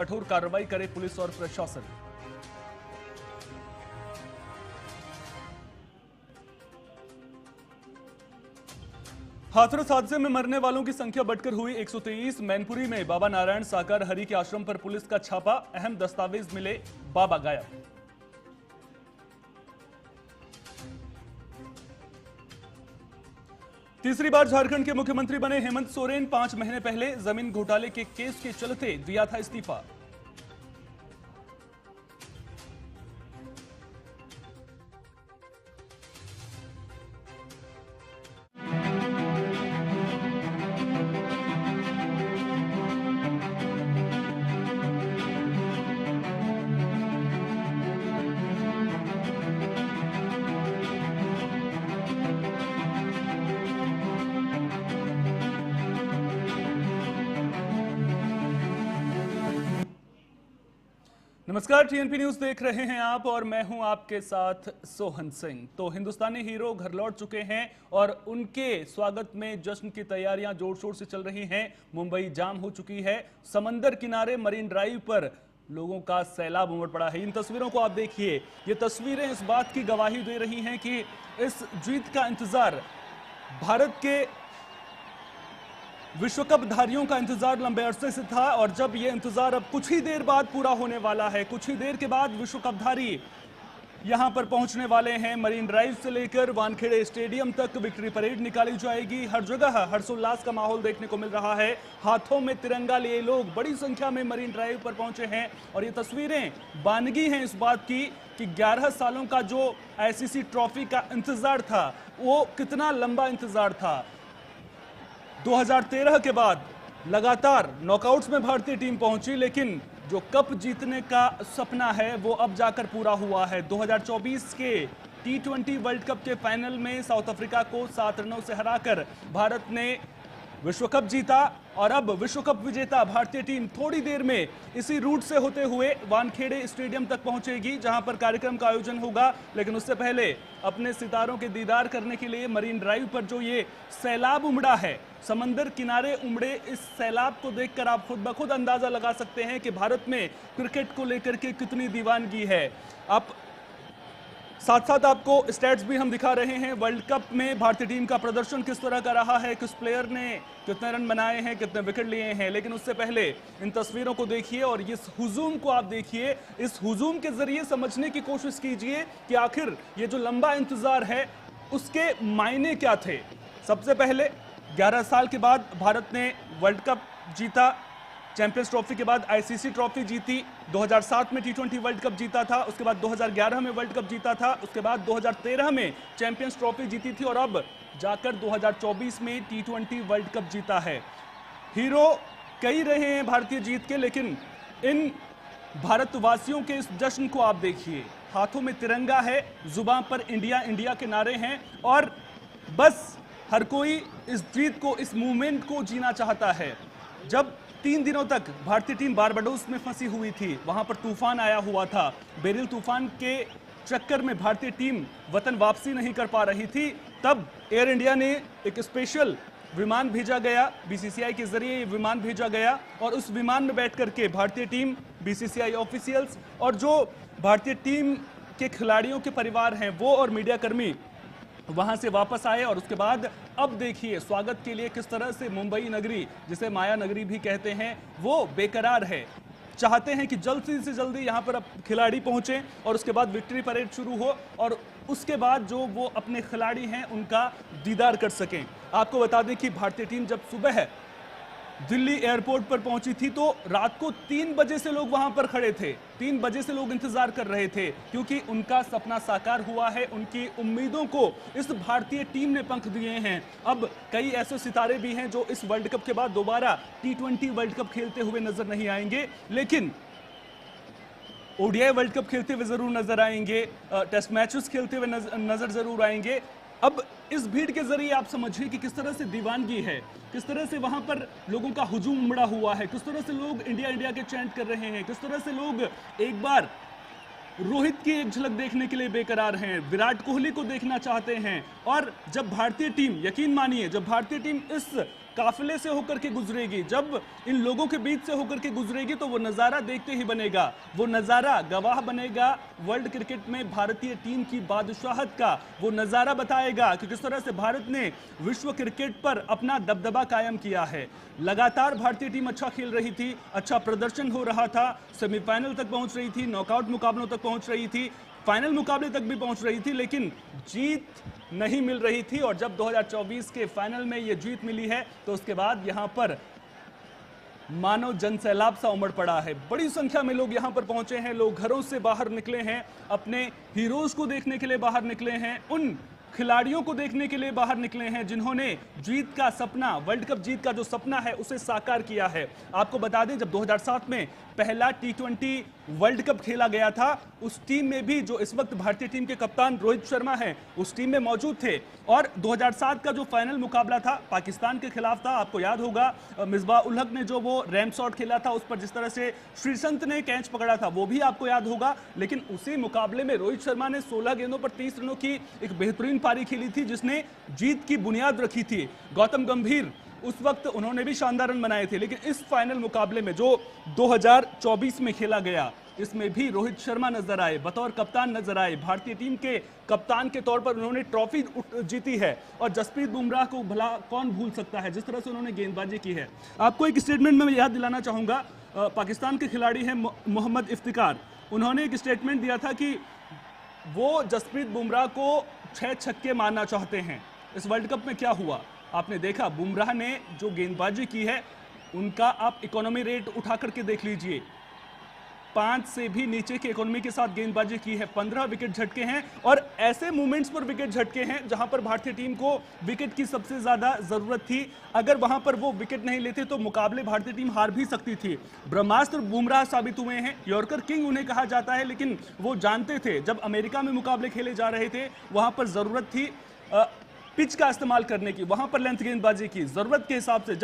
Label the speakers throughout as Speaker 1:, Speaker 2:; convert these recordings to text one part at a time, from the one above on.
Speaker 1: कठोर कार्रवाई करे पुलिस और प्रशासन। हाथरस हादसे में मरने वालों की संख्या बढ़कर हुई 123। मैनपुरी में बाबा नारायण साकार हरि के आश्रम पर पुलिस का छापा, अहम दस्तावेज मिले, बाबा गायब। तीसरी बार झारखंड के मुख्यमंत्री बने हेमंत सोरेन। 5 महीने पहले जमीन घोटाले के केस के चलते दिया था इस्तीफा। नमस्कार, टीएनपी न्यूज देख रहे हैं आप और मैं हूं आपके साथ सोहन सिंह। तो हिंदुस्तानी हीरो घर लौट चुके हैं और उनके स्वागत में जश्न की तैयारियां जोर शोर से चल रही हैं। मुंबई जाम हो चुकी है। समंदर किनारे मरीन ड्राइव पर लोगों का सैलाब उमड़ पड़ा है। इन तस्वीरों को आप देखिए। ये तस्वीरें इस बात की गवाही दे रही हैं कि इस जीत का इंतजार भारत के विश्व कप धारियों का इंतजार लंबे अरसे से था और जब यह इंतजार अब कुछ ही देर बाद पूरा होने वाला है। कुछ ही देर के बाद विश्व कप धारी यहां पर पहुंचने वाले हैं। मरीन ड्राइव से लेकर वानखेड़े स्टेडियम तक विक्ट्री परेड निकाली जाएगी। हर जगह हर्षोल्लास का माहौल देखने को मिल रहा है। हाथों में तिरंगा लिए लोग बड़ी संख्या में मरीन ड्राइव पर पहुंचे हैं और ये तस्वीरें बानगी हैं इस बात की कि 11 सालों का जो आईसीसी ट्रॉफी का इंतजार था वो कितना लंबा इंतजार था। 2013 के बाद लगातार नॉकआउट्स में भारतीय टीम पहुंची, लेकिन जो कप जीतने का सपना है वो अब जाकर पूरा हुआ है। 2024 के T20 वर्ल्ड कप के फाइनल में साउथ अफ्रीका को 7 रनों से हराकर भारत ने विश्व कप जीता और अब विश्व कप विजेता भारतीय टीम थोड़ी देर में इसी रूट से होते हुए वानखेड़े स्टेडियम तक पहुंचेगी, जहां पर कार्यक्रम का आयोजन होगा। लेकिन उससे पहले अपने सितारों के दीदार करने के लिए मरीन ड्राइव पर जो ये सैलाब उमड़ा है, समंदर किनारे उमड़े इस सैलाब को देखकर आप खुद ब खुद अंदाजा लगा सकते हैं कि भारत में क्रिकेट को लेकर के कितनी दीवानगी है। आप साथ साथ आपको स्टैट्स भी हम दिखा रहे हैं। वर्ल्ड कप में भारतीय टीम का प्रदर्शन किस तरह का रहा है, किस प्लेयर ने कितने रन बनाए हैं, कितने विकेट लिए हैं। लेकिन उससे पहले इन तस्वीरों को देखिए और इस हुजूम को आप देखिए। इस हुजूम के जरिए समझने की कोशिश कीजिए कि आखिर ये जो लंबा इंतजार है उसके मायने क्या थे। सबसे पहले 11 साल के बाद भारत ने वर्ल्ड कप जीता। चैंपियंस ट्रॉफी के बाद आईसीसी ट्रॉफी जीती। 2007 में T20 वर्ल्ड कप जीता था। उसके बाद 2011 में वर्ल्ड कप जीता था। उसके बाद 2013 में चैंपियंस ट्रॉफी जीती थी और अब जाकर 2024 में T20 वर्ल्ड कप जीता है। हीरो कई रहे हैं भारतीय जीत के, लेकिन इन भारतवासियों के इस जश्न को आप देखिए। हाथों में तिरंगा है, जुबान पर इंडिया इंडिया के नारे हैं और बस हर कोई इस जीत को, इस मूवमेंट को जीना चाहता है। जब 3 दिनों तक भारतीय टीम बारबाडोस में फंसी हुई थी, वहां पर तूफान आया हुआ था। बेरिल तूफान के चक्कर में भारतीय टीम वतन वापसी नहीं कर पा रही थी। तब एयर इंडिया ने एक स्पेशल विमान भेजा गया, बीसीसीआई के जरिए ये विमान भेजा गया और उस विमान में बैठ करके भारतीय टीम, बीसीसीआई ऑफिशियल्स और जो भारतीय टीम के खिलाड़ियों के परिवार हैं वो और मीडिया कर्मी वहां से वापस आए। और उसके बाद अब देखिए स्वागत के लिए किस तरह से मुंबई नगरी, जिसे माया नगरी भी कहते हैं, वो बेकरार है। चाहते हैं कि जल्दी से जल्दी यहां पर अब खिलाड़ी पहुंचे और उसके बाद विक्ट्री परेड शुरू हो और उसके बाद जो वो अपने खिलाड़ी हैं उनका दीदार कर सकें। आपको बता दें कि भारतीय टीम जब सुबह दिल्ली एयरपोर्ट पर पहुंची थी तो रात को 3 बजे से लोग वहां पर खड़े थे। 3 बजे से लोग इंतजार कर रहे थे क्योंकि उनका सपना साकार हुआ है। उनकी उम्मीदों को इस भारतीय टीम ने पंख दिए हैं। अब कई ऐसे सितारे भी हैं जो इस वर्ल्ड कप के बाद दोबारा T20 वर्ल्ड कप खेलते हुए नजर नहीं आएंगे, लेकिन ओडीआई वर्ल्ड कप खेलते हुए जरूर नजर आएंगे, टेस्ट मैचेस खेलते हुए नजर जरूर आएंगे। अब इस भीड़ के जरिए आप समझिए कि किस तरह से दीवानगी है, किस तरह से वहां पर लोगों का हुजूम उमड़ा हुआ है, किस तरह से लोग इंडिया इंडिया के चैंट कर रहे हैं, किस तरह से लोग एक बार रोहित की एक झलक देखने के लिए बेकरार हैं, विराट कोहली को देखना चाहते हैं। और जब भारतीय टीम, यकीन मानिए, जब भारतीय टीम इस काफिले से होकर के गुजरेगी, जब इन लोगों के बीच से होकर के गुजरेगी, तो वो नज़ारा देखते ही बनेगा। वो नज़ारा गवाह बनेगा वर्ल्ड क्रिकेट में भारतीय टीम की बादशाहत का। वो नज़ारा बताएगा कि किस तरह से भारत ने विश्व क्रिकेट पर अपना दबदबा कायम किया है। लगातार भारतीय टीम अच्छा खेल रही थी, अच्छा प्रदर्शन हो रहा था, सेमीफाइनल तक पहुंच रही थी, नॉकआउट मुकाबलों तक पहुंच रही थी, फाइनल मुकाबले तक भी पहुंच रही थी, लेकिन जीत नहीं मिल रही थी। और जब 2024 के फाइनल में ये जीत मिली है, तो उसके बाद यहां पर मानो जनसैलाब सा उमड़ पड़ा है। बड़ी संख्या में लोग यहां पर पहुंचे हैं, लोग घरों से बाहर निकले हैं, अपने हीरोज को देखने के लिए बाहर निकले हैं, उन खिलाड़ियों को देखने के लिए बाहर निकले हैं जिन्होंने जीत का सपना, वर्ल्ड कप जीत का जो सपना है, उसे साकार किया है। आपको बता दें, जब 2007 में पहला T20 वर्ल्ड कप खेला गया था, उस टीम में भी जो इस वक्त भारतीय टीम के कप्तान रोहित शर्मा हैं, उस टीम में मौजूद थे। और 2007 का जो फाइनल मुकाबला था पाकिस्तान के खिलाफ था, आपको याद होगा मिसबाह उल हक ने जो वो रैम शॉट खेला था, उस पर जिस तरह से श्रीसंत ने कैच पकड़ा था, वो भी आपको याद होगा। लेकिन उसी मुकाबले में रोहित शर्मा ने 16 गेंदों पर 30 रनों की एक बेहतरीन पारी खेली थी, जिसने जीत की बुनियाद रखी थी। गौतम गंभीर उस वक्त उन्होंने भी शानदार रन बनाए थे। लेकिन इस फाइनल मुकाबले में जो 2024 में खेला गया, इसमें भी रोहित शर्मा नजर आए, बतौर कप्तान नजर आए। भारतीय टीम के कप्तान के तौर पर उन्होंने ट्रॉफी जीती है। और जसप्रीत बुमराह को भला कौन भूल सकता है, जिस तरह से उन्होंने गेंदबाजी की है। आपको एक स्टेटमेंट में याद दिलाना चाहूंगा, पाकिस्तान के खिलाड़ी हैं मोहम्मद इफ्तिकार, उन्होंने एक स्टेटमेंट दिया था कि वो जसप्रीत बुमराह को 6 छक्के मारना चाहते हैं। इस वर्ल्ड कप में क्या हुआ, आपने देखा बुमराह ने जो गेंदबाजी की है, उनका आप इकोनॉमी रेट उठा करके देख लीजिए, 5 से भी नीचे की इकोनॉमी के साथ गेंदबाजी की है। 15 विकेट झटके हैं, और ऐसे मूवमेंट्स पर विकेट झटके हैं जहां पर भारतीय टीम को विकेट की सबसे ज्यादा जरूरत थी। अगर वहां पर वो विकेट नहीं लेते तो मुकाबले भारतीय टीम हार भी सकती थी। ब्रह्मास्त्र बुमराह साबित हुए हैं, यॉर्कर किंग उन्हें कहा जाता है, लेकिन वो जानते थे जब अमेरिका में मुकाबले खेले जा रहे थे, वहां पर जरूरत थी पिच का इस्तेमाल करने की, वहां पर लेंथ गेंदबाजी की जरूरत के हिसाब से।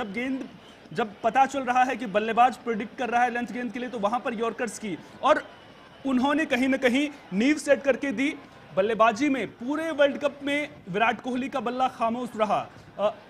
Speaker 1: जब पता चल रहा है कि बल्लेबाज प्रेडिक्ट कर रहा है लेंथ गेंद के लिए, तो वहां पर यॉर्कर्स की, और उन्होंने कहीं ना कहीं नींव सेट करके दी बल्लेबाजी में। पूरे वर्ल्ड कप में विराट कोहली का बल्ला खामोश रहा,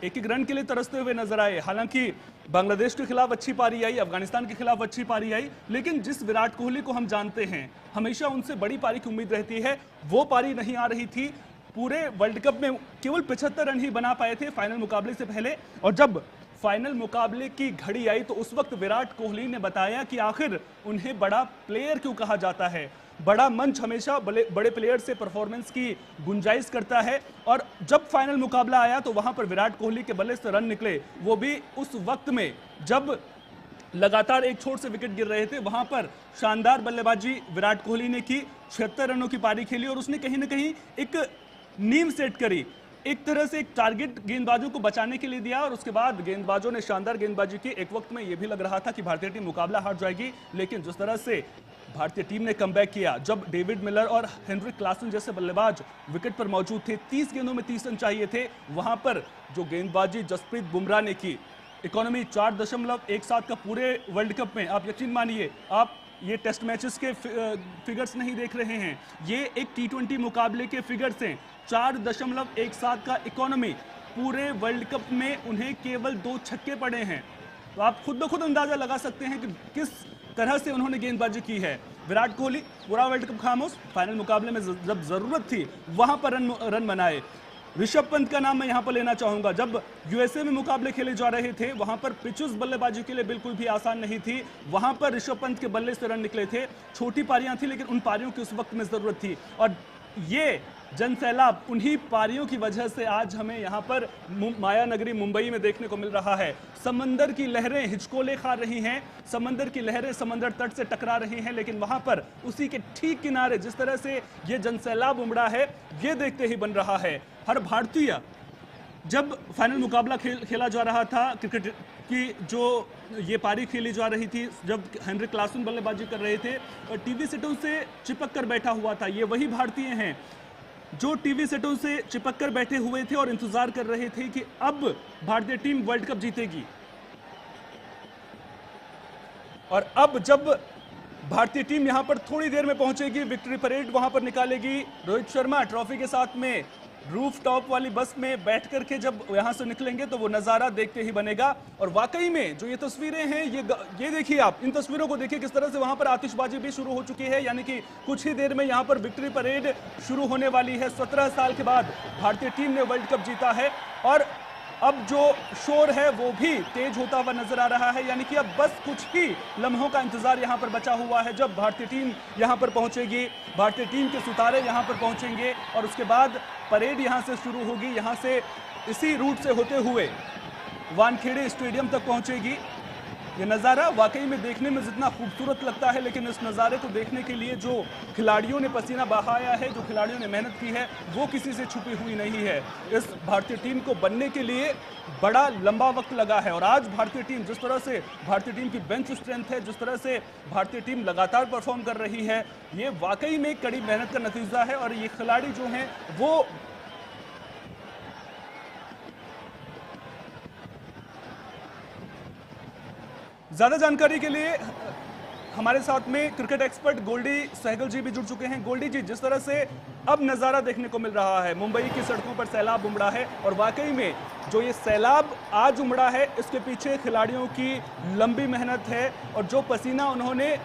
Speaker 1: एक एक रन के लिए तरसते हुए नजर आए। हालांकि बांग्लादेश के खिलाफ अच्छी पारी आई, अफगानिस्तान के खिलाफ अच्छी पारी आई, लेकिन जिस विराट कोहली को हम जानते हैं, हमेशा उनसे बड़ी पारी की उम्मीद रहती है, वो पारी नहीं आ रही थी। पूरे वर्ल्ड कप में केवल 75 रन ही बना पाए थे फाइनल मुकाबले से पहले। और जब फाइनल मुकाबले की घड़ी आई, तो उस वक्त विराट कोहली ने बताया कि आखिर उन्हें बड़ा प्लेयर क्यों कहा जाता है। बड़ा मंच हमेशा बड़े प्लेयर से परफॉर्मेंस की गुंजाइश करता है। और जब फाइनल मुकाबला आया, तो वहां पर विराट कोहली के बल्ले से रन निकले, वो भी उस वक्त में जब लगातार एक छोर से विकेट गिर रहे थे। वहां पर शानदार बल्लेबाजी विराट कोहली ने की, 76 रनों की पारी खेली, और उसने कहीं ना कहीं एक नींव सेट करी, एक तरह से एक टारगेट गेंदबाजों को बचाने के लिए दिया। और उसके बाद गेंदबाजों ने शानदार गेंदबाजी की। एक वक्त में यह भी लग रहा था कि भारतीय टीम मुकाबला हार जाएगी, लेकिन जिस तरह से भारतीय टीम ने कमबैक किया, जब डेविड मिलर और हेनरिक क्लासन जैसे बल्लेबाज विकेट पर मौजूद थे, 30 गेंदों में 30 रन चाहिए थे, वहां पर जो गेंदबाजी जसप्रीत बुमराह ने की, इकोनॉमी 4.17 का पूरे वर्ल्ड कप में, आप यकीन मानिए, आप ये टेस्ट मैचेस के फिगर्स नहीं देख रहे हैं, ये एक T20 मुकाबले के फिगर्स हैं। 4.17 का इकोनॉमी, पूरे वर्ल्ड कप में उन्हें केवल 2 छक्के पड़े हैं। तो आप खुद ब खुद अंदाजा लगा सकते हैं कि किस तरह से उन्होंने गेंदबाजी की है। विराट कोहली पूरा वर्ल्ड कप खामोश, फाइनल मुकाबले में जब जरूरत थी वहां पर रन बनाए। ऋषभ पंत का नाम मैं यहां पर लेना चाहूंगा। जब यूएसए में मुकाबले खेले जा रहे थे, वहां पर पिचेस बल्लेबाजी के लिए बिल्कुल भी आसान नहीं थी, वहां पर ऋषभ पंत के बल्ले से रन निकले थे। छोटी पारियां थी, लेकिन उन पारियों की उस वक्त में जरूरत थी। और ये जनसैलाब उन्हीं पारियों की वजह से आज हमें यहाँ पर माया नगरी मुंबई में देखने को मिल रहा है। समंदर की लहरें हिचकोले खा रही हैं, समंदर की लहरें समंदर तट से टकरा रही हैं, लेकिन वहां पर उसी के ठीक किनारे जिस तरह से ये जनसैलाब उमड़ा है, ये देखते ही बन रहा है। हर भारतीय, जब फाइनल मुकाबला खेला जा रहा था, क्रिकेट की जो ये पारी खेली जा रही थी, जब हेनरिक क्लासन बल्लेबाजी कर रहे थे, और टीवी सेटों से चिपक कर बैठा हुआ था, ये वही भारतीय हैं जो टीवी सेटों से चिपक कर बैठे हुए थे और इंतजार कर रहे थे कि अब भारतीय टीम वर्ल्ड कप जीतेगी। और अब जब भारतीय टीम यहां पर थोड़ी देर में पहुंचेगी, विक्ट्री परेड वहां पर निकालेगी, रोहित शर्मा ट्रॉफी के साथ में रूफ टॉप वाली बस में बैठ करके जब यहाँ से निकलेंगे तो वो नज़ारा देखते ही बनेगा। और वाकई में जो ये तस्वीरें हैं, ये देखिए आप, इन तस्वीरों को देखिए किस तरह से वहाँ पर आतिशबाजी भी शुरू हो चुकी है, यानी कि कुछ ही देर में यहाँ पर विक्ट्री परेड शुरू होने वाली है। 17 साल के बाद भारतीय टीम ने वर्ल्ड कप जीता है और अब जो शोर है वो भी तेज होता हुआ नजर आ रहा है, यानी कि अब बस कुछ ही लम्हों का इंतजार यहां पर बचा हुआ है जब भारतीय टीम यहां पर पहुंचेगी, भारतीय टीम के सितारे यहां पर पहुंचेंगे और उसके बाद परेड यहां से शुरू होगी। यहां से इसी रूट से होते हुए वानखेड़े स्टेडियम तक पहुंचेगी। ये नज़ारा वाकई में देखने में जितना खूबसूरत लगता है, लेकिन इस नज़ारे को देखने के लिए जो खिलाड़ियों ने पसीना बहाया है, जो खिलाड़ियों ने मेहनत की है, वो किसी से छुपी हुई नहीं है। इस भारतीय टीम को बनने के लिए बड़ा लंबा वक्त लगा है और आज भारतीय टीम, जिस तरह से भारतीय टीम की बेंच स्ट्रेंथ है, जिस तरह से भारतीय टीम लगातार परफॉर्म कर रही है, ये वाकई में कड़ी मेहनत का नतीजा है। और ये खिलाड़ी जो हैं वो ज्यादा जानकारी के लिए हमारे साथ में क्रिकेट एक्सपर्ट गोल्डी सहगल जी भी जुड़ चुके हैं। गोल्डी जी, जिस तरह से अब नज़ारा देखने को मिल रहा है, मुंबई की सड़कों पर सैलाब उमड़ा है और वाकई में जो ये सैलाब आज उमड़ा है इसके पीछे खिलाड़ियों की लंबी मेहनत है और जो पसीना उन्होंने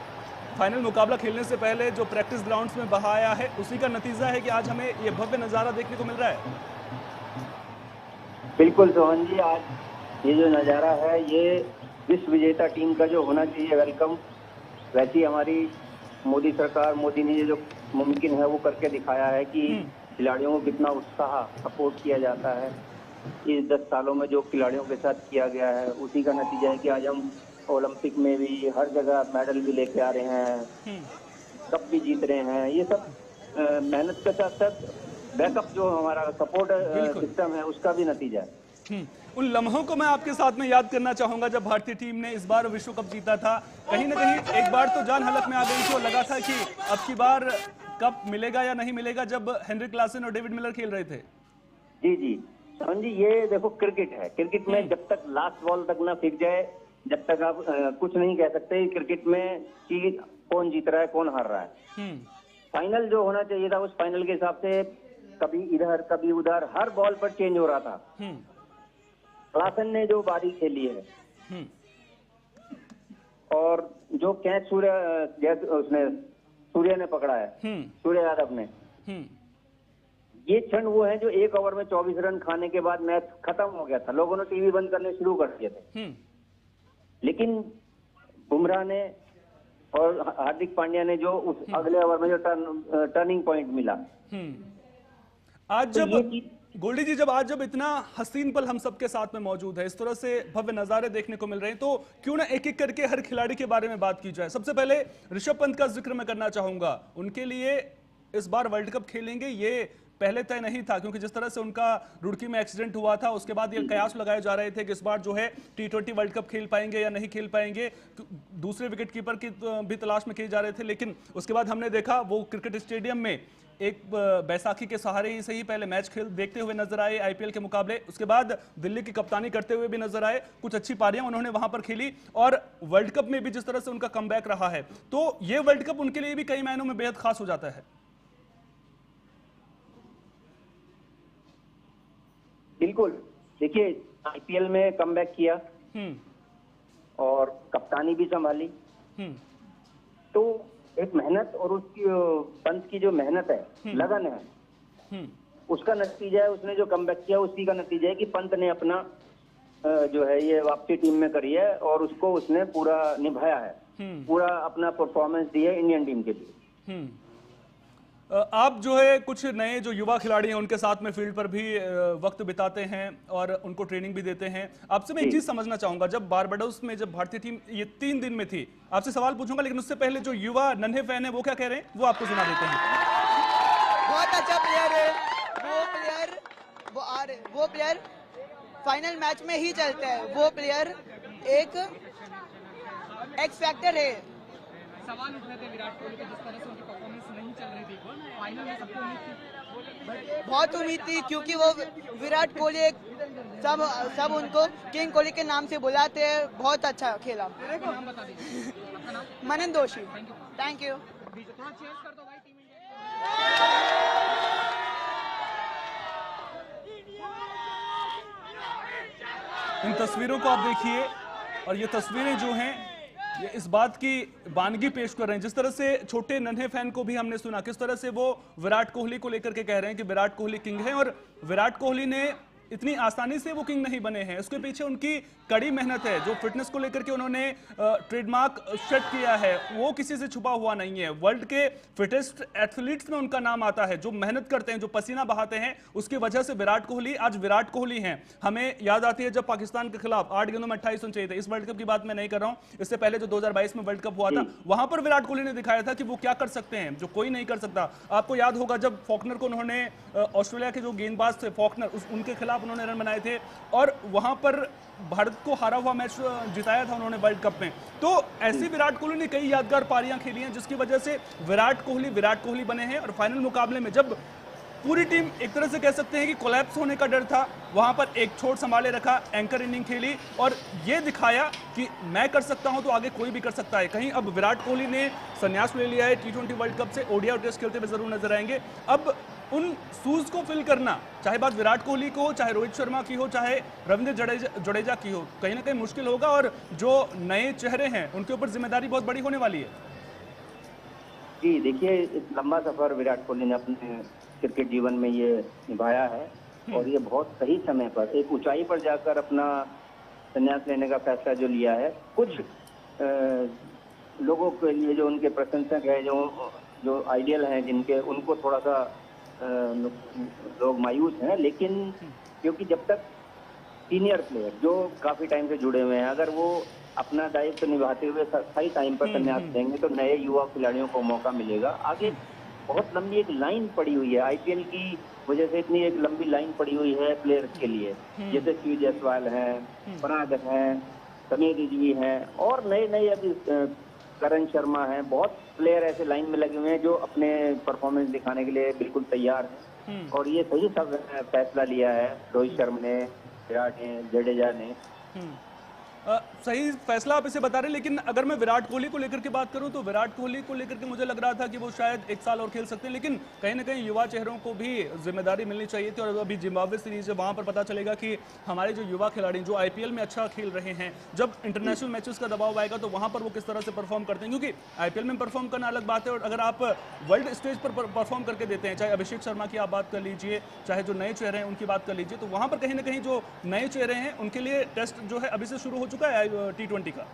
Speaker 1: फाइनल मुकाबला खेलने से पहले जो प्रैक्टिस ग्राउंड्स में बहाया है, उसी का नतीजा है कि आज हमें ये भव्य नज़ारा देखने को मिल रहा है।
Speaker 2: बिल्कुल सोहन जी, आज ये जो नज़ारा है ये विश्व विजेता टीम का जो होना चाहिए वेलकम, वैसी हमारी मोदी सरकार, मोदी ने ये जो मुमकिन है वो करके दिखाया है कि खिलाड़ियों को कितना उत्साह सपोर्ट किया जाता है। इस 10 सालों में जो खिलाड़ियों के साथ किया गया है उसी का नतीजा है कि आज हम ओलंपिक में भी हर जगह मेडल भी लेके आ रहे हैं, कप भी जीत रहे हैं। ये सब मेहनत के साथ साथ बैकअप जो हमारा सपोर्ट सिस्टम है उसका भी नतीजा है।
Speaker 1: उन लम्हों को मैं आपके साथ में याद करना चाहूंगा जब भारतीय टीम ने इस बार विश्व कप जीता था। कहीं ना कहीं एक बार तो जान हलक में आ गई थी और लगा था कि अब की बार कप मिलेगा या नहीं मिलेगा, जब हेनरिक क्लासन और डेविड मिलर खेल रहे थे।
Speaker 2: जी जी सोहन जी, ये देखो क्रिकेट है, क्रिकेट में जब तक लास्ट बॉल तक ना फेंक जाए जब तक आप कुछ नहीं कह सकते क्रिकेट में कि कौन जीत रहा है कौन हार रहा है। फाइनल जो होना चाहिए था उस फाइनल के हिसाब से कभी इधर कभी उधर हर बॉल पर चेंज हो रहा था। क्लासन ने जो बारी खेली है और जो कैच सूर्य ने पकड़ा है, सूर्य यादव ने, ये क्षण वो है जो 1 ओवर में 24 रन खाने के बाद मैच खत्म हो गया था, लोगों ने टीवी बंद करने शुरू कर दिए थे। लेकिन बुमराह ने और हार्दिक पांड्या ने जो उस अगले ओवर में जो टर्निंग पॉइंट मिला,
Speaker 1: आज जब गोल्डी जी, जब इतना हसीन पल हम सबके साथ में मौजूद है, इस तरह से भव्य नज़ारे देखने को मिल रहे हैं, तो क्यों ना एक एक करके हर खिलाड़ी के बारे में बात की जाए। सबसे पहले ऋषभ पंत का जिक्र मैं करना चाहूंगा। उनके लिए इस बार वर्ल्ड कप खेलेंगे ये पहले तय नहीं था, क्योंकि जिस तरह से उनका रुड़की में एक्सीडेंट हुआ था उसके बाद ये कयास लगाए जा रहे थे कि इस बार जो है T20 वर्ल्ड कप खेल पाएंगे या नहीं खेल पाएंगे। दूसरे विकेट कीपर की भी तलाश में किए जा रहे थे, लेकिन उसके बाद हमने देखा वो क्रिकेट स्टेडियम में एक बैसाखी के सहारे ही सही पहले मैच खेल देखते हुए नजर आए आईपीएल के मुकाबले, उसके बाद दिल्ली की कप्तानी करते हुए भी नजर आए, कुछ अच्छी पारियां उन्होंने वहां पर खेली और वर्ल्ड कप में भी जिस तरह से उनका कमबैक रहा है, तो ये वर्ल्ड कप उनके लिए भी कई मायनों में बेहद खास हो जाता है।
Speaker 2: बिल्कुल, देखिए आईपीएल में कमबैक किया और कप्तानी भी संभाली, तो एक मेहनत और उसकी पंत की जो मेहनत है, लगन है, उसका नतीजा है। उसने जो कमबैक किया उसी का नतीजा है कि पंत ने अपना जो है ये वापसी टीम में करी है और उसको उसने पूरा निभाया है, पूरा अपना परफॉर्मेंस दिया इंडियन टीम के लिए।
Speaker 1: आप जो है कुछ नए जो युवा खिलाड़ी हैं उनके साथ में फील्ड पर भी वक्त बिताते हैं और उनको ट्रेनिंग भी देते हैं। आपसे मैं एक चीज समझना चाहूंगा, जब बारबाडोस में जब भारतीय टीम ये 3 दिन में थी, आपसे सवाल पूछूंगा, लेकिन उससे पहले जो युवा नन्हे फैन है वो क्या कह रहे हैं वो आपको सुना देते हैं।
Speaker 3: बहुत अच्छा प्लेयर है वो प्लेयर फाइनल मैच में ही चलता है, वो प्लेयर एक एक्स फैक्टर है।
Speaker 4: सवाल उठ रहे थे विराट कोहली के, जिस तरह से उनकी परफॉर्मेंस नहीं चल रही थी फाइनल में, सबको उम्मीद थी, बहुत उम्मीद थी, क्योंकि वो विराट कोहली सब उनको किंग कोहली के नाम से बुलाते हैं। बहुत अच्छा खेला। नाम बता दीजिए। मनन दोषी। Thank you. थोड़ा चेंज कर दो भाई टीम इंडिया।
Speaker 1: इन तस्वीरों को आप देखिए, और ये तस्वीरें जो हैं ये इस बात की वानगी पेश कर रहे हैं, जिस तरह से छोटे नन्हे फैन को भी हमने सुना किस तरह से वो विराट कोहली को लेकर के कह रहे हैं कि विराट कोहली किंग है, और विराट कोहली ने इतनी आसानी से वो किंग नहीं बने हैं। उसके पीछे उनकी कड़ी मेहनत है, जो फिटनेस को लेकर के उन्होंने ट्रेडमार्क सेट किया है वो किसी से छुपा हुआ नहीं है। वर्ल्ड के फिटेस्ट एथलीट्स में उनका नाम आता है, जो मेहनत करते हैं, जो पसीना बहाते हैं, उसकी वजह से विराट कोहली आज विराट कोहली हैं। हमें याद आती है जब पाकिस्तान के खिलाफ 8 गेंदों में 28 रन चाहिए थे, इस वर्ल्ड कप की बात मैं नहीं कर रहा हूं, इससे पहले जो 2022 में वर्ल्ड कप हुआ था वहां पर विराट कोहली ने दिखाया था कि वो क्या कर सकते हैं, जो कोई नहीं कर सकता। आपको याद होगा जब फॉकनर को उन्होंने ऑस्ट्रेलिया के जो गेंदबाज थे फॉकनर, उनके खिलाफ उन्होंने रन बनाए थे और वहां पर भारत को हारा हुआ मैच जिताया था उन्होंने वर्ल्ड कप में। तो ऐसी विराट कोहली ने कई यादगार पारियां खेली हैं, जिसकी वजह से विराट कोहली बने हैं। और फाइनल मुकाबले में जब पूरी टीम एक तरह से कह सकते हैं कि कोलैप्स होने का डर था, वहां पर एक छोर संभाले रखा, एंकर इनिंग खेली और ये दिखाया कि मैं कर सकता हूं तो आगे कोई भी कर सकता है। कहीं अब विराट कोहली ने संन्यास ले लिया है T20 वर्ल्ड कप से, ओडीआई टेस्ट खेलते हुए जरूर नजर आएंगे। अब उन शूज को फिल करना, चाहे बात विराट कोहली को हो, चाहे रोहित शर्मा की हो, चाहे रविंद्र जडेजा की हो, कहीं ना कहीं मुश्किल होगा और जो नए चेहरे हैं उनके ऊपर जिम्मेदारी बहुत बड़ी होने वाली है।
Speaker 2: जी देखिए, इस लंबा सफर विराट कोहली ने अपने क्रिकेट जीवन में ये निभाया है और ये बहुत सही समय पर एक ऊंचाई पर जाकर अपना संन्यास लेने का फैसला जो लिया है। कुछ लोगों के लिए जो उनके प्रशंसक है, जो आइडियल हैं जिनके, उनको थोड़ा सा लोग मायूस हैं, लेकिन क्योंकि जब तक सीनियर प्लेयर जो काफी टाइम से जुड़े हुए हैं अगर वो अपना दायित्व निभाते हुए सही टाइम पर संन्यास देंगे तो नए युवा खिलाड़ियों को मौका मिलेगा। आगे बहुत लंबी एक लाइन पड़ी हुई है, आईपीएल की वजह से इतनी एक लंबी लाइन पड़ी हुई है प्लेयर्स के लिए, जैसे श्री जायसवाल हैं, पराग हैं, समीर रिजवी हैं और नए अभी करण शर्मा हैं। बहुत प्लेयर ऐसे लाइन में लगे हुए हैं जो अपने परफॉर्मेंस दिखाने के लिए बिल्कुल तैयार हैं और ये सही सब फैसला लिया है रोहित शर्मा ने, विराट ने, जडेजा ने।
Speaker 1: सही फैसला आप इसे बता रहे हैं, लेकिन अगर मैं विराट कोहली को लेकर के बात करूं तो विराट कोहली को लेकर के मुझे लग रहा था कि वो शायद 1 साल और खेल सकते हैं, लेकिन कहीं ना कहीं युवा चेहरों को भी जिम्मेदारी मिलनी चाहिए थी। और अभी जिम्बाब्वे सीरीज है, वहां पर पता चलेगा कि हमारे जो युवा खिलाड़ी जो आईपीएल में अच्छा खेल रहे हैं, जब इंटरनेशनल मैचेस का दबाव आएगा तो वहां पर वो किस तरह से परफॉर्म करते हैं, क्योंकि आईपीएल में परफॉर्म करना अलग बात है और अगर आप वर्ल्ड स्टेज पर परफॉर्म करके देते हैं, चाहे अभिषेक शर्मा की आप बात कर लीजिए, चाहे जो नए चेहरे हैं उनकी बात कर लीजिए, तो वहां पर कहीं ना कहीं जो नए चेहरे हैं उनके लिए टेस्ट जो है अभी से शुरू हो चुका है T20 का।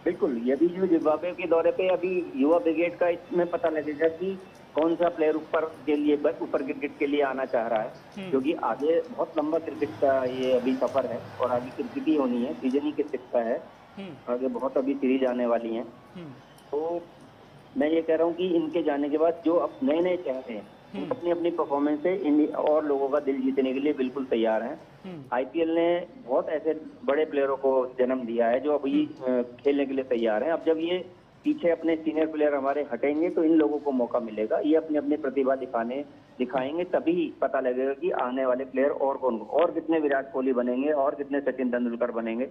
Speaker 2: बिल्कुल, यदि जो जिम्बाब्वे के दौरे पे अभी युवा ब्रिगेड का इसमें पता लगेगा कि कौन सा प्लेयर ऊपर क्रिकेट के लिए आना चाह रहा है, क्योंकि आगे बहुत लंबा क्रिकेट का ये अभी सफर है और आगे क्रिकेट ही होनी है, सीजन ही क्रिकेट का है, आगे बहुत अभी सीरीज आने वाली हैं। तो मैं ये कह रहा हूँ कि इनके जाने के बाद जो अब नए चेहरे हैं अपनी अपनी परफॉर्मेंस से और लोगों का दिल जीतने के लिए बिल्कुल तैयार हैं। आईपीएल ने बहुत ऐसे बड़े प्लेयरों को जन्म दिया है जो अभी खेलने के लिए तैयार हैं। अब जब ये पीछे अपने सीनियर प्लेयर हमारे हटेंगे तो इन लोगों को मौका मिलेगा, ये अपनी अपनी प्रतिभा दिखाएंगे, तभी पता लगेगा कि आने वाले प्लेयर और कौन, और कितने विराट कोहली बनेंगे और कितने सचिन तेंदुलकर बनेंगे।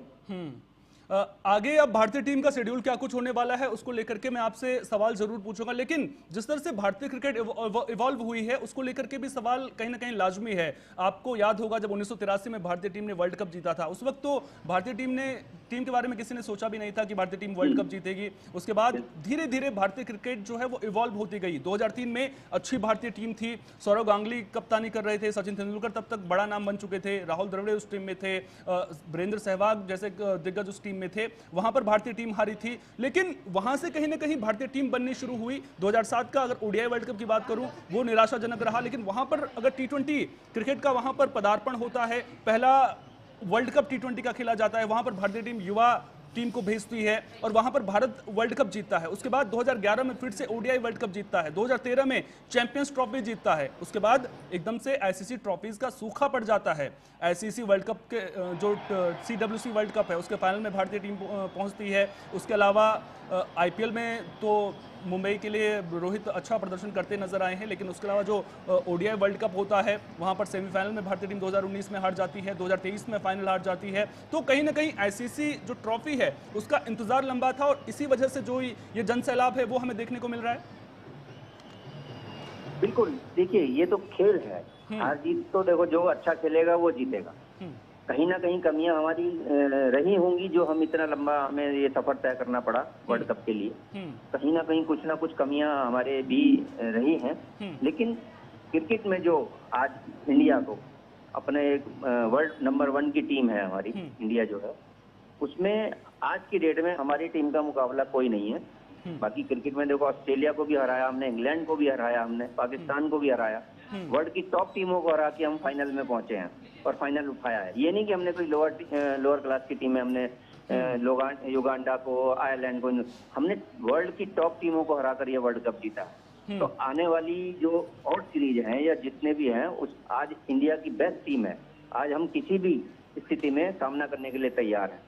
Speaker 1: आगे अब भारतीय टीम का शेड्यूल क्या कुछ होने वाला है उसको लेकर के मैं आपसे सवाल जरूर पूछूंगा, लेकिन जिस तरह से भारतीय क्रिकेट इवॉल्व हुई है उसको लेकर के भी सवाल कहीं ना कहीं लाजमी है। आपको याद होगा जब 1983 में भारतीय टीम ने वर्ल्ड कप जीता था, उस वक्त तो भारतीय टीम के बारे में किसी ने सोचा भी नहीं था कि भारतीय टीम वर्ल्ड कप जीतेगी। उसके बाद धीरे धीरे भारतीय क्रिकेट जो है वो इवॉल्व होती गई। 2003 में अच्छी भारतीय टीम थी, सौरव गांगुली कप्तानी कर रहे थे, सचिन तेंदुलकर तब तक बड़ा नाम बन चुके थे, राहुल द्रविड़ उस टीम में थे, वीरेंद्र सहवाग जैसे दिग्गज उस टीम में थे, वहां पर भारतीय टीम हारी थी। लेकिन वहां से कहीं ना कहीं भारतीय टीम बननी शुरू हुई। 2007 का अगर ओडीआई वर्ल्ड कप की बात करूं वो निराशाजनक रहा, लेकिन वहां पर अगर T20 क्रिकेट का वहां पर पदार्पण होता है, पहला वर्ल्ड कप T20 का खेला जाता है, वहां पर भारतीय टीम युवा टीम को भेजती है और वहां पर भारत वर्ल्ड कप जीतता है। उसके बाद 2011 में फिर से ओडीआई वर्ल्ड कप जीतता है, 2013 में चैंपियंस ट्रॉफी जीतता है। उसके बाद एकदम से आईसीसी ट्रॉफीज का सूखा पड़ जाता है। आईसीसी वर्ल्ड कप के जो CWC वर्ल्ड कप है उसके फाइनल में भारतीय टीम पहुंचती है। उसके अलावा आईपीएल में तो मुंबई के लिए रोहित अच्छा प्रदर्शन करते नजर आए हैं, लेकिन उसके अलावा जो ओडीआई वर्ल्ड कप होता है वहां पर सेमीफाइनल में भारतीय टीम 2019 में हार जाती है, 2023 में फाइनल हार जाती है। तो कहीं ना कहीं आईसीसी जो ट्रॉफी है उसका इंतजार लंबा था और इसी वजह से जो ये जन सैलाब है वो हमें देखने को मिल रहा है।
Speaker 2: बिल्कुल, देखिए ये तो खेल है, हार जीत तो देखो जो अच्छा खेलेगा वो जीतेगा। कहीं ना कहीं कमियां हमारी रही होंगी, जो हम इतना लंबा हमें ये सफर तय करना पड़ा वर्ल्ड कप के लिए। कहीं ना कुछ कमियां हमारे भी रही हैं। लेकिन क्रिकेट में जो आज इंडिया को अपने एक वर्ल्ड नंबर 1 की टीम है हमारी इंडिया जो है, उसमें आज की डेट में हमारी टीम का मुकाबला कोई नहीं है। बाकी क्रिकेट में देखो, ऑस्ट्रेलिया को भी हराया हमने, इंग्लैंड को भी हराया हमने, पाकिस्तान को भी हराया, वर्ल्ड की टॉप टीमों को हरा के हम फाइनल में पहुंचे हैं और फाइनल उठाया है। ये नहीं कि हमने कोई लोअर क्लास की टीम है, हमने युगांडा को, आयरलैंड को, हमने वर्ल्ड की टॉप टीमों को हराकर ये वर्ल्ड कप जीता है। तो आने वाली जो और सीरीज हैं या जितने भी हैं, उस आज इंडिया की बेस्ट टीम है। आज हम किसी भी स्थिति में सामना करने के लिए तैयार हैं।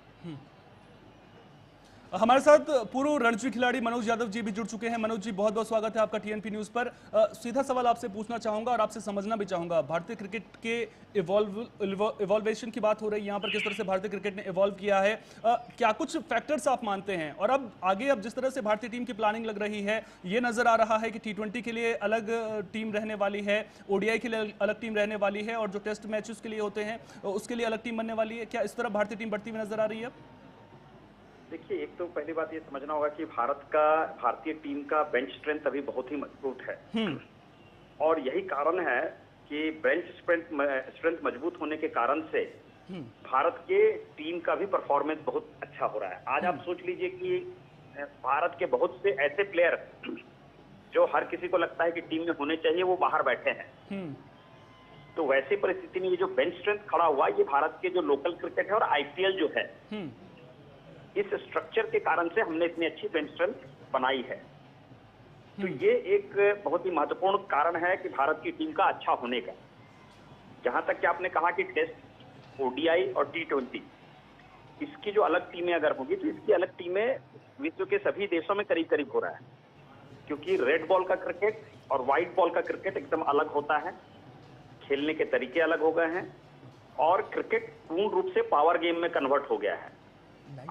Speaker 1: हमारे साथ पूर्व रणजी खिलाड़ी मनोज यादव जी भी जुड़ चुके हैं। मनोज जी, बहुत बहुत स्वागत है आपका टीएनपी न्यूज पर। सीधा सवाल आपसे पूछना चाहूंगा और आपसे समझना भी चाहूंगा, भारतीय क्रिकेट के इवॉल्वेशन की बात हो रही है यहाँ पर, किस तरह से भारतीय क्रिकेट ने इवॉल्व किया है, क्या कुछ फैक्टर्स आप मानते हैं? और अब आगे अब जिस तरह से भारतीय टीम की प्लानिंग लग रही है, ये नजर आ रहा है कि T20 के लिए अलग टीम रहने वाली है, ODI के लिए अलग टीम रहने वाली है, और जो टेस्ट मैचेस के लिए होते हैं उसके लिए अलग टीम बनने वाली है। क्या इस तरह भारतीय टीम बढ़ती हुई नजर आ रही है?
Speaker 5: देखिए, एक तो पहली बात ये समझना होगा कि भारतीय टीम का बेंच स्ट्रेंथ अभी बहुत ही मजबूत है, और यही कारण है कि बेंच स्ट्रेंथ मजबूत होने के कारण से भारत के टीम का भी परफॉर्मेंस बहुत अच्छा हो रहा है। आज आप सोच लीजिए कि भारत के बहुत से ऐसे प्लेयर जो हर किसी को लगता है कि टीम में होने चाहिए, वो बाहर बैठे हैं। तो वैसी परिस्थिति में ये जो बेंच स्ट्रेंथ खड़ा हुआ, ये भारत के जो लोकल क्रिकेट है और IPL जो है, इस स्ट्रक्चर के कारण से हमने इतनी अच्छी बेंच स्ट्रेंथ बनाई है। तो ये एक बहुत ही महत्वपूर्ण कारण है कि भारत की टीम का अच्छा होने का। जहां तक कि आपने कहा कि टेस्ट, ODI और T20, इसकी जो अलग टीमें अगर होगी तो इसकी अलग टीमें विश्व के सभी देशों में करीब करीब हो रहा है, क्योंकि रेड बॉल का क्रिकेट और व्हाइट बॉल का क्रिकेट एकदम अलग होता है, खेलने के तरीके अलग हो गए हैं, और क्रिकेट पूर्ण रूप से पावर गेम में कन्वर्ट हो गया है।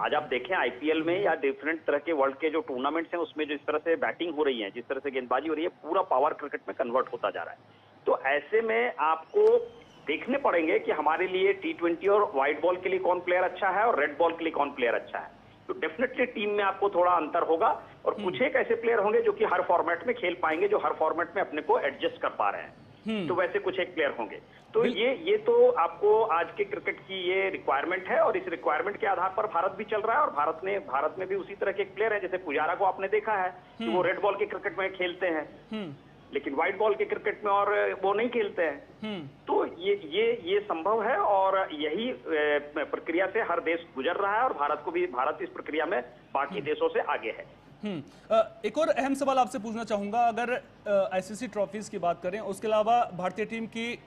Speaker 5: आज आप देखें IPL में या डिफरेंट तरह के वर्ल्ड के जो टूर्नामेंट्स हैं, उसमें जिस तरह से बैटिंग हो रही है, जिस तरह से गेंदबाजी हो रही है, पूरा पावर क्रिकेट में कन्वर्ट होता जा रहा है। तो ऐसे में आपको देखने पड़ेंगे कि हमारे लिए T20 और व्हाइट बॉल के लिए कौन प्लेयर अच्छा है और रेड बॉल के लिए कौन प्लेयर अच्छा है। तो डेफिनेटली टीम में आपको थोड़ा अंतर होगा, और कुछ एक ऐसे प्लेयर होंगे जो कि हर फॉर्मेट में खेल पाएंगे, जो हर फॉर्मेट में अपने को एडजस्ट कर पा रहे हैं। तो वैसे कुछ एक प्लेयर होंगे। तो ये तो आपको आज के क्रिकेट की ये रिक्वायरमेंट है, और इस रिक्वायरमेंट के आधार पर भारत भी चल रहा है। और भारत में भी उसी तरह के एक प्लेयर है, जैसे पुजारा को आपने देखा है कि वो रेड बॉल के क्रिकेट में खेलते हैं, लेकिन व्हाइट बॉल के क्रिकेट में और वो नहीं खेलते हैं। तो ये संभव है, और यही प्रक्रिया से हर देश गुजर रहा है, और भारत इस प्रक्रिया में बाकी देशों से आगे है।
Speaker 1: एक और अहम सवाल आपसे पूछना चाहूंगा, अगर ICC ट्रॉफीज की बात करें, उसके अलावा भारतीय टीम के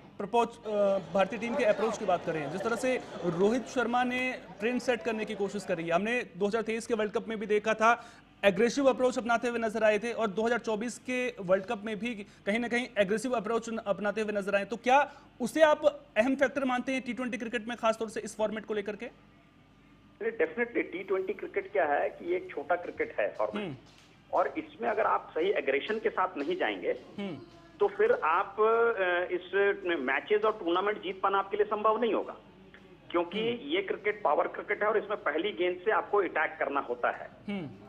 Speaker 1: अप्रोच की बात करें, जिस तरह से रोहित शर्मा ने ट्रेंड सेट करने की कोशिश करी है, हमने 2023 के वर्ल्ड कप में भी देखा था, एग्रेसिव अप्रोच अपनाते हुए नजर आए थे, और 2024 के वर्ल्ड कप में भी कहीं ना कहीं एग्रेसिव अप्रोच अपनाते हुए नजर आए। तो क्या उसे आप अहम फैक्टर मानते हैं T20 क्रिकेट में, खासतौर से इस फॉर्मेट को लेकर के?
Speaker 5: डेफिनेटली T20 क्रिकेट क्या है कि ये एक छोटा क्रिकेट है फॉर्मेट, और इसमें अगर आप सही एग्रेशन के साथ नहीं जाएंगे तो फिर आप इस मैचेस और टूर्नामेंट जीत पाना आपके लिए संभव नहीं होगा, क्योंकि ये क्रिकेट पावर क्रिकेट है, और इसमें पहली गेंद से आपको अटैक करना होता है।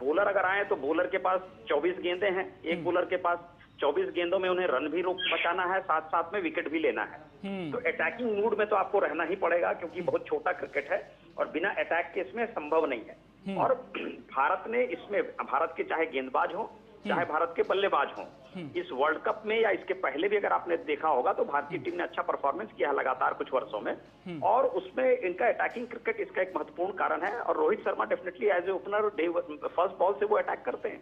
Speaker 5: बॉलर अगर आए तो बॉलर के पास 24 गेंदें हैं, एक बॉलर के पास 24 गेंदों में उन्हें रन भी बचाना है, साथ साथ में विकेट भी लेना है। तो अटैकिंग मूड में तो आपको रहना ही पड़ेगा, क्योंकि बहुत छोटा क्रिकेट है और बिना अटैक के इसमें संभव नहीं है। और भारत ने इसमें, भारत के चाहे गेंदबाज हो चाहे भारत के बल्लेबाज हो, इस वर्ल्ड कप में या इसके पहले भी अगर आपने देखा होगा तो भारतीय टीम ने अच्छा परफॉर्मेंस किया है लगातार कुछ वर्षों में, और उसमें इनका अटैकिंग क्रिकेट इसका एक महत्वपूर्ण कारण है। और Rohit Sharma definitely as a opener first ball से वो अटैक करते हैं।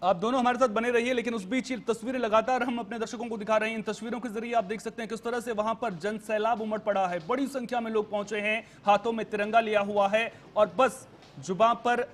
Speaker 1: आप दोनों हमारे साथ बने रहिए, लेकिन उस बीच तस्वीरें लगातार हम अपने दर्शकों को दिखा रहे हैं। इन तस्वीरों के जरिए आप देख सकते हैं किस तरह से वहां पर जन सैलाब उमड़ पड़ा है, बड़ी संख्या में लोग पहुंचे हैं, हाथों में तिरंगा लिया हुआ है, और बस जुबान पर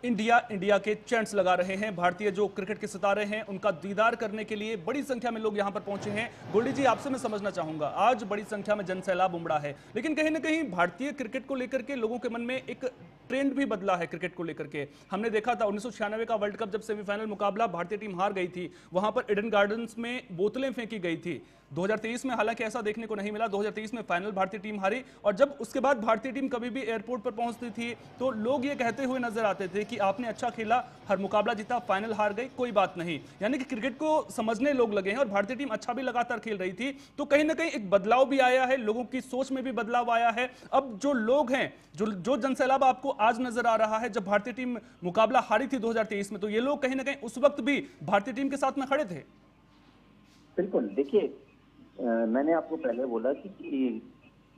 Speaker 1: इंडिया इंडिया के चैंट्स लगा रहे हैं। भारतीय जो क्रिकेट के सितारे हैं उनका दीदार करने के लिए बड़ी संख्या में लोग यहां पर पहुंचे हैं। गोल्डी जी, आपसे मैं समझना चाहूंगा, आज बड़ी संख्या में जन सैलाब उमड़ा है, लेकिन कहीं ना कहीं भारतीय क्रिकेट को लेकर के लोगों के मन में एक ट्रेंड भी बदला है क्रिकेट को लेकर के। हमने देखा था 1996 का वर्ल्ड कप जब सेमीफाइनल मुकाबला भारतीय टीम हार गई थी, वहां पर ईडन गार्डन्स में बोतलें फेंकी गई थी। 2023 में हालांकि ऐसा देखने को नहीं मिला, 2023 में फाइनल भारतीय टीम हारी, और जब उसके बाद भारतीय टीम कभी भी एयरपोर्ट पर पहुंचती थी तो लोग ये कहते हुए नजर आते थे कि आपने अच्छा खेला, हर मुकाबला जीता, फाइनल हार गई, कोई बात नहीं। यानी कि क्रिकेट को समझने लोग लगे हैं और भारतीय टीम अच्छा भी लगातार खेल रही थी। तो कहीं ना कहीं एक बदलाव भी आया है, लोगों की सोच में भी बदलाव आया है। अब जो लोग हैं, जो जनसैलाब आपको आज नजर आ रहा है, जब भारतीय टीम मुकाबला हारी थी 2023 में, तो ये लोग कहीं ना कहीं उस वक्त भी भारतीय टीम के साथ में खड़े थे।
Speaker 2: बिल्कुल, देखिए मैंने आपको पहले बोला कि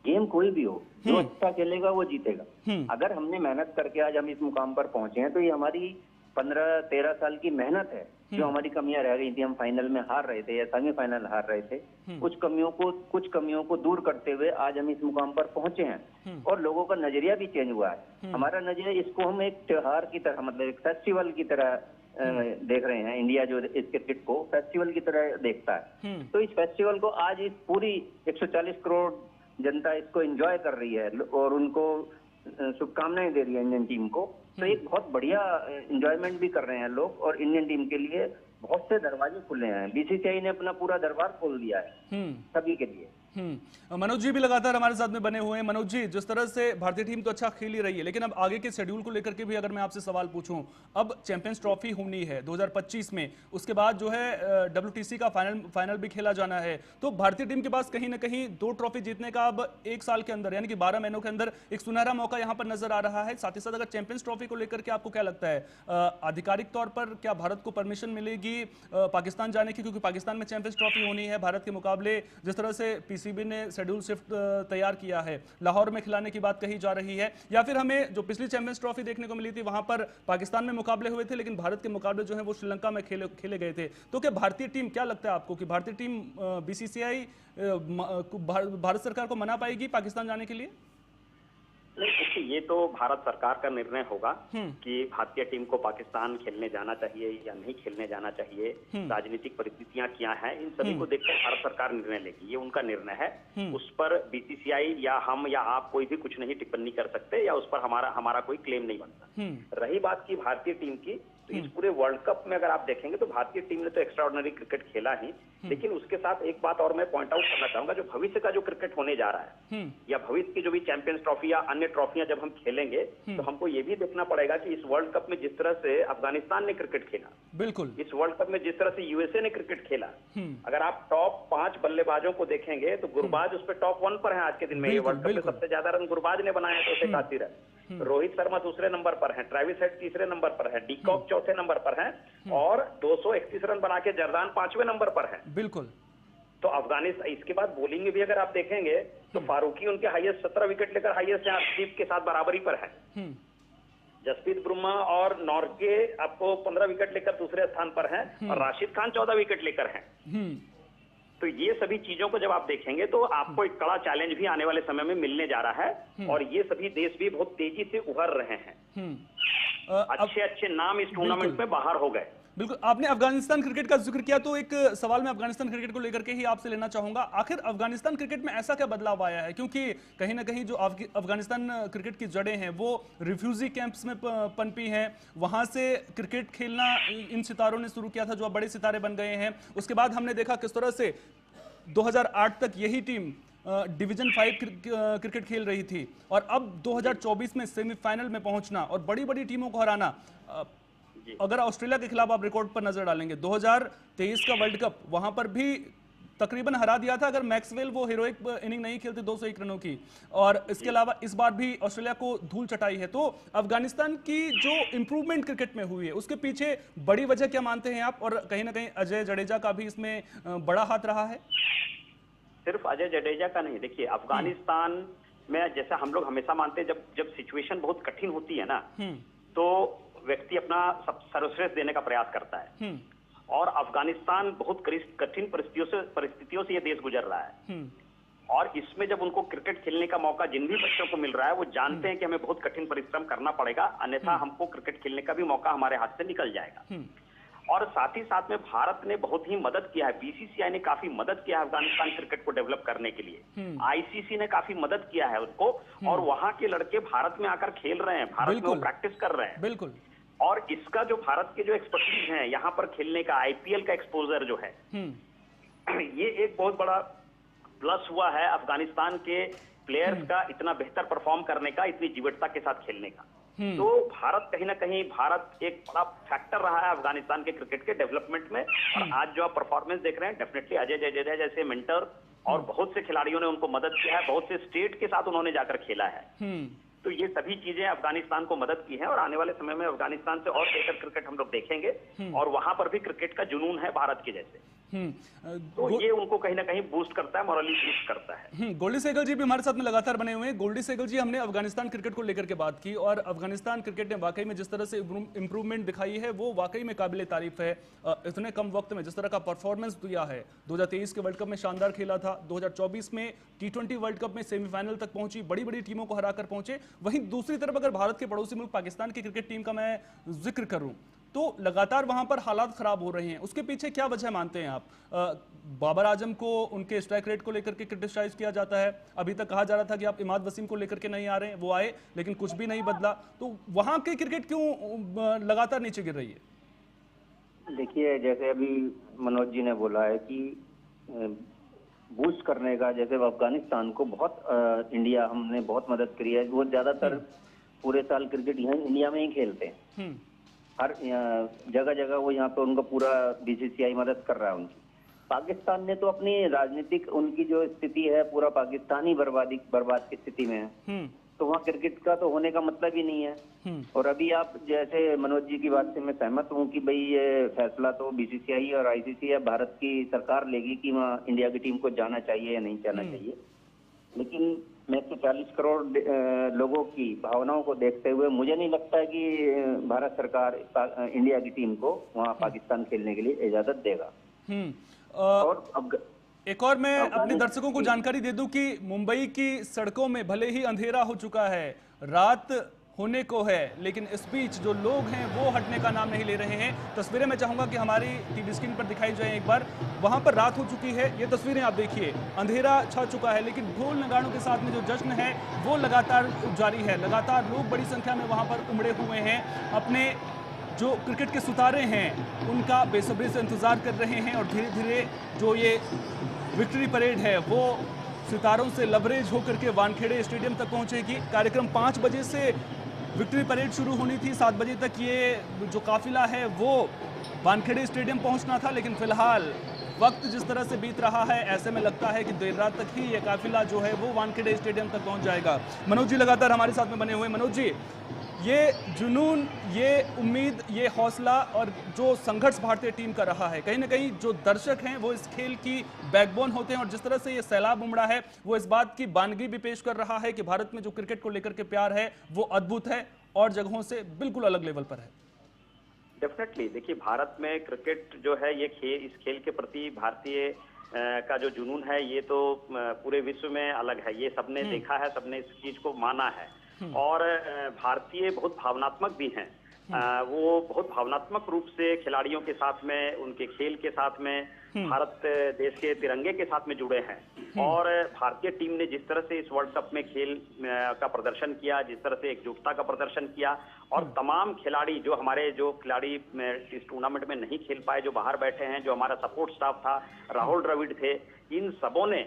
Speaker 2: गेम कोई भी हो, जो अच्छा खेलेगा वो जीतेगा। अगर हमने मेहनत करके आज हम इस मुकाम पर पहुंचे हैं तो ये हमारी 15-13 साल की मेहनत है। जो हमारी कमियां रह गई थी, हम फाइनल में हार रहे थे या सेमीफाइनल हार रहे थे, कुछ कमियों को दूर करते हुए आज हम इस मुकाम पर पहुंचे हैं और लोगों का नजरिया भी चेंज हुआ है। हमारा नजरिया, इसको हम एक त्योहार की तरह, मतलब एक फेस्टिवल की तरह देख रहे हैं। इंडिया जो इस क्रिकेट को फेस्टिवल की तरह देखता है, तो इस फेस्टिवल को आज इस पूरी 140 करोड़ जनता इसको एंजॉय कर रही है और उनको शुभकामनाएं दे रही है इंडियन टीम को। तो एक बहुत बढ़िया एंजॉयमेंट भी कर रहे हैं लोग और इंडियन टीम के लिए बहुत से दरवाजे खुले हैं। बीसीसीआई ने अपना पूरा दरबार खोल दिया है सभी के लिए।
Speaker 1: मनोज जी भी लगातार हमारे साथ में बने हुए हैं। मनोज जी, जिस तरह से भारतीय टीम तो अच्छा खेल ही रही है, लेकिन अब आगे के शेड्यूल को लेकर के भी अगर मैं आपसे सवाल पूछूं, अब चैंपियंस ट्रॉफी होनी है 2025 में, उसके बाद जो है WTC का फाइनल भी खेला जाना है, तो भारतीय टीम के पास कहीं ना कहीं 2 ट्रॉफी जीतने का अब 1 साल के अंदर, यानी कि 12 महीनों के अंदर एक सुनहरा मौका यहां पर नजर आ रहा है। साथ ही साथ अगर चैंपियंस ट्रॉफी को लेकर के आपको क्या लगता है, आधिकारिक तौर पर क्या भारत को परमिशन मिलेगी पाकिस्तान जाने की, क्योंकि पाकिस्तान में चैंपियंस ट्रॉफी होनी है भारत के मुकाबले, जिस तरह से PCB ने शेड्यूल शिफ्ट तैयार किया है, लाहौर में खिलाने की बात कही जा रही है, या फिर हमें जो पिछली चैंपियंस ट्रॉफी देखने को मिली थी वहां पर पाकिस्तान में मुकाबले हुए थे लेकिन भारत के मुकाबले जो है वो श्रीलंका में खेले गए थे। तो क्या भारतीय टीम, क्या लगता है आपको कि भारतीय टीम BCCI भारत सरकार को मना पाएगी पाकिस्तान जाने के लिए?
Speaker 5: देखिए, ये तो भारत सरकार का निर्णय होगा कि भारतीय टीम को पाकिस्तान खेलने जाना चाहिए या नहीं खेलने जाना चाहिए, राजनीतिक परिस्थितियां क्या हैं, इन सभी को देखकर भारत सरकार निर्णय लेगी। ये उनका निर्णय है, उस पर BCCI या हम या आप कोई भी कुछ नहीं टिप्पणी कर सकते या उस पर हमारा कोई क्लेम नहीं बनता। रही बात की भारतीय टीम की, तो इस पूरे वर्ल्ड कप में अगर आप देखेंगे तो भारतीय टीम ने तो एक्स्ट्राऑर्डिनरी क्रिकेट खेला ही, लेकिन उसके साथ एक बात और मैं पॉइंट आउट करना चाहूंगा, जो भविष्य का जो क्रिकेट होने जा रहा है या भविष्य की जो भी चैंपियंस ट्रॉफी या अन्य ट्रॉफियां जब हम खेलेंगे तो हमको ये भी देखना पड़ेगा कि इस वर्ल्ड कप में जिस तरह से अफगानिस्तान ने क्रिकेट खेला, बिल्कुल इस वर्ल्ड कप में जिस तरह से USA ने क्रिकेट खेला, अगर आप टॉप 5 बल्लेबाजों को देखेंगे तो गुरबाज उस पर टॉप 1 पर है आज के दिन में। ये वर्ल्ड कप में सबसे ज्यादा रन गुरबाज ने बनाए तो 81 रन, रोहित शर्मा दूसरे नंबर पर है, ट्रेविस हेड तीसरे नंबर पर है, डीकॉक चौथे नंबर पर है और 231 रन बना के जर्दान 5वें नंबर पर है।
Speaker 1: बिल्कुल।
Speaker 5: तो अफगानिस्तान, इसके बाद बॉलिंग में भी अगर आप देखेंगे तो फारूकी उनके हाईएस्ट 17 विकेट लेकर हाईएस्ट हैं, अर्शदीप के साथ बराबरी पर है। जसप्रीत बुमराह और नॉर्गे आपको 15 विकेट लेकर दूसरे स्थान पर हैं और राशिद खान 14 विकेट लेकर हैं। तो ये सभी चीजों को जब आप देखेंगे तो आपको एक कड़ा चैलेंज भी आने वाले समय में मिलने जा रहा है और ये सभी देश भी बहुत तेजी से उभर रहे हैं। अच्छे नाम इस टूर्नामेंट में बाहर हो गए।
Speaker 1: बिल्कुल, आपने अफगानिस्तान क्रिकेट का जिक्र किया तो एक सवाल मैं अफगानिस्तान क्रिकेट को लेकर के ही आपसे लेना चाहूंगा। आखिर अफगानिस्तान क्रिकेट में ऐसा क्या बदलाव आया है, क्योंकि कहीं ना कहीं जो अफगानिस्तान क्रिकेट की जड़ें हैं वो रिफ्यूजी कैंप्स में पनपी हैं, वहां से क्रिकेट खेलना इन सितारों ने शुरू किया था जो अब बड़े सितारे बन गए हैं। उसके बाद हमने देखा किस तरह से 2008 तक यही टीम डिवीजन 5 क्रिकेट खेल रही थी और अब 2024 में सेमीफाइनल में पहुंचना और बड़ी बड़ी टीमों को हराना। अगर ऑस्ट्रेलिया के खिलाफ आप रिकॉर्ड पर नजर डालेंगे 2023 का वर्ल्ड कप, वहां पर भी तकरीबन हरा दिया था अगर मैक्सवेल वो हीरोइक इनिंग नहीं खेलते 201 रनों की, और इसके अलावा इस बार भी ऑस्ट्रेलिया को धूल चटाई है। तो अफगानिस्तान की जो इंप्रूवमेंट क्रिकेट में हुई है उसके पीछे बड़ी वजह क्या मानते हैं आप, और कहीं ना कहीं अजय जडेजा का भी इसमें बड़ा हाथ रहा है?
Speaker 5: सिर्फ अजय जडेजा का नहीं, देखिए अफगानिस्तान में जैसा हम लोग हमेशा मानते हैं जब सिचुएशन बहुत कठिन होती है ना तो व्यक्ति अपना सर्वश्रेष्ठ देने का प्रयास करता है और अफगानिस्तान बहुत कठिन परिस्थितियों से ये देश गुजर रहा है और इसमें जब उनको क्रिकेट खेलने का मौका जिन भी बच्चों को मिल रहा है वो जानते हैं कि हमें बहुत कठिन परिश्रम करना पड़ेगा, अन्यथा हमको क्रिकेट खेलने का भी मौका हमारे हाथ से निकल जाएगा। और साथ ही साथ में भारत ने बहुत ही मदद किया है, बीसीसीआई ने काफी मदद किया है अफगानिस्तान क्रिकेट को डेवलप करने के लिए, आईसीसी ने काफी मदद किया है उनको, और वहां के लड़के भारत में आकर खेल रहे हैं, भारत में वो प्रैक्टिस कर रहे हैं।
Speaker 1: बिल्कुल।
Speaker 5: और इसका जो भारत के जो एक्सपर्टीज है यहाँ पर खेलने का, आईपीएल का एक्सपोजर जो है, ये एक बहुत बड़ा प्लस हुआ है अफगानिस्तान के प्लेयर्स का इतना बेहतर परफॉर्म करने का, इतनी जीवटता के साथ खेलने का। तो भारत कहीं ना कहीं, भारत एक बड़ा फैक्टर रहा है अफगानिस्तान के क्रिकेट के डेवलपमेंट में। और आज जो आप परफॉर्मेंस देख रहे हैं, डेफिनेटली अजय जडेजा जैसे मेंटर और बहुत से खिलाड़ियों ने उनको मदद किया है, बहुत से स्टेट के साथ उन्होंने जाकर खेला है। तो ये सभी चीजें अफगानिस्तान को मदद की हैं, और आने वाले समय में अफगानिस्तान से और बेहतर क्रिकेट हम लोग देखेंगे, और वहां पर भी क्रिकेट का जुनून है भारत के जैसे। तो ये उनको कहीं ना कहीं बूस्ट करता है, मॉरली बूस्ट करता है।
Speaker 1: गोल्डी सहगल जी भी हमारे साथ में लगातार बने हुए हैं। गोल्डी सहगल जी, हमने अफगानिस्तान क्रिकेट को लेकर के बात की, और अफगानिस्तान क्रिकेट ने वाकई में जिस तरह से इंप्रूवमेंट दिखाई है वो वाकई में काबिले तारीफ है। इतने कम वक्त में जिस तरह का परफॉर्मेंस दिया है, 2023 के वर्ल्ड कप में शानदार खेला था, 2024 में T20 वर्ल्ड कप में सेमीफाइनल तक पहुंची, बड़ी बड़ी टीमों को हराकर पहुंचे। वहीं दूसरी तरफ अगर भारत के पड़ोसी मुल्क पाकिस्तान की क्रिकेट टीम का मैं जिक्र करूं तो लगातार वहां पर हालात खराब हो रहे हैं। उसके पीछे क्या वजह मानते हैं आप? बाबर आजम को उनके स्ट्राइक रेट को लेकर के क्रिटिसाइज किया जाता है। अभी तक कहा जा रहा था कि आप इमाद वसीम को लेकर के नहीं आ रहे हैं, वो आए लेकिन कुछ भी नहीं बदला। तो वहां की क्रिकेट क्यों लगातार नीचे गिर रही है?
Speaker 2: देखिए, जैसे अभी मनोज जी ने बोला है कि बूस्ट करने का, जैसे अफगानिस्तान को बहुत इंडिया हमने बहुत मदद करी है। वो ज्यादातर पूरे साल क्रिकेट यहाँ इंडिया में ही खेलते हैं, हर जगह जगह वो यहाँ पे उनका पूरा बीसीसीआई मदद कर रहा है उनकी। पाकिस्तान ने तो अपनी राजनीतिक, उनकी जो स्थिति है, पूरा पाकिस्तान ही बर्बाद की स्थिति में है, तो वहाँ क्रिकेट का तो होने का मतलब ही नहीं है। और अभी आप जैसे मनोज जी की बात से मैं सहमत हूँ कि भाई ये फैसला तो बीसीसीआई और आईसीसी या भारत की सरकार लेगी कि वहाँ इंडिया की टीम को जाना चाहिए या नहीं जाना चाहिए। लेकिन मैं 140 करोड़ लोगों की भावनाओं को देखते हुए मुझे नहीं लगता है कि भारत सरकार इंडिया की टीम को वहाँ पाकिस्तान खेलने के लिए इजाजत देगा। और अब
Speaker 1: एक और मैं अपने दर्शकों को जानकारी दे दूं कि मुंबई की सड़कों में भले ही अंधेरा हो चुका है, रात होने को है, लेकिन इस बीच जो लोग हैं वो हटने का नाम नहीं ले रहे हैं। तस्वीरें मैं चाहूंगा कि हमारी टीवी स्क्रीन पर दिखाई जाए एक बार। वहां पर रात हो चुकी है, ये तस्वीरें आप देखिए, अंधेरा छा चुका है, लेकिन ढोल नगाड़ों के साथ में जो जश्न है वो लगातार जारी है। लगातार लोग बड़ी संख्या में वहां पर उमड़े हुए हैं, अपने जो क्रिकेट के सितारे हैं उनका बेसब्री से इंतजार कर रहे हैं, और धीरे धीरे जो ये विक्ट्री परेड है वो सितारों से लवरेज होकर के वानखेड़े स्टेडियम तक पहुंचेगी। कार्यक्रम 5 बजे से विक्ट्री परेड शुरू होनी थी, 7 बजे तक ये जो काफिला है वो वानखेड़े स्टेडियम पहुंचना था, लेकिन फिलहाल वक्त जिस तरह से बीत रहा है ऐसे में लगता है कि देर रात तक ही ये काफिला जो है वो वानखेड़े स्टेडियम तक पहुंच जाएगा। मनोज जी लगातार हमारे साथ में बने हुए। मनोज जी, ये जुनून, ये उम्मीद, ये हौसला और जो संघर्ष भारतीय टीम का रहा है, कहीं ना कहीं जो दर्शक हैं वो इस खेल की बैकबोन होते हैं, और जिस तरह से ये सैलाब उमड़ा है वो इस बात की बानगी भी पेश कर रहा है कि भारत में जो क्रिकेट को लेकर के प्यार है वो अद्भुत है और जगहों से बिल्कुल अलग लेवल पर है।
Speaker 5: डेफिनेटली, देखिए भारत में क्रिकेट जो है, ये इस खेल के प्रति भारतीय का जो जुनून है ये तो पूरे विश्व में अलग है। ये सबने देखा है, सबने इस चीज को माना है। और भारतीय बहुत भावनात्मक भी हैं। वो बहुत भावनात्मक रूप से खिलाड़ियों के साथ में, उनके खेल के साथ में, भारत देश के तिरंगे के साथ में जुड़े हैं। और भारतीय टीम ने जिस तरह से इस वर्ल्ड कप में खेल का प्रदर्शन किया, जिस तरह से एकजुटता का प्रदर्शन किया, और तमाम खिलाड़ी जो हमारे जो खिलाड़ी इस टूर्नामेंट में नहीं खेल पाए, जो बाहर बैठे हैं, जो हमारा सपोर्ट स्टाफ था, राहुल द्रविड़ थे, इन सबों ने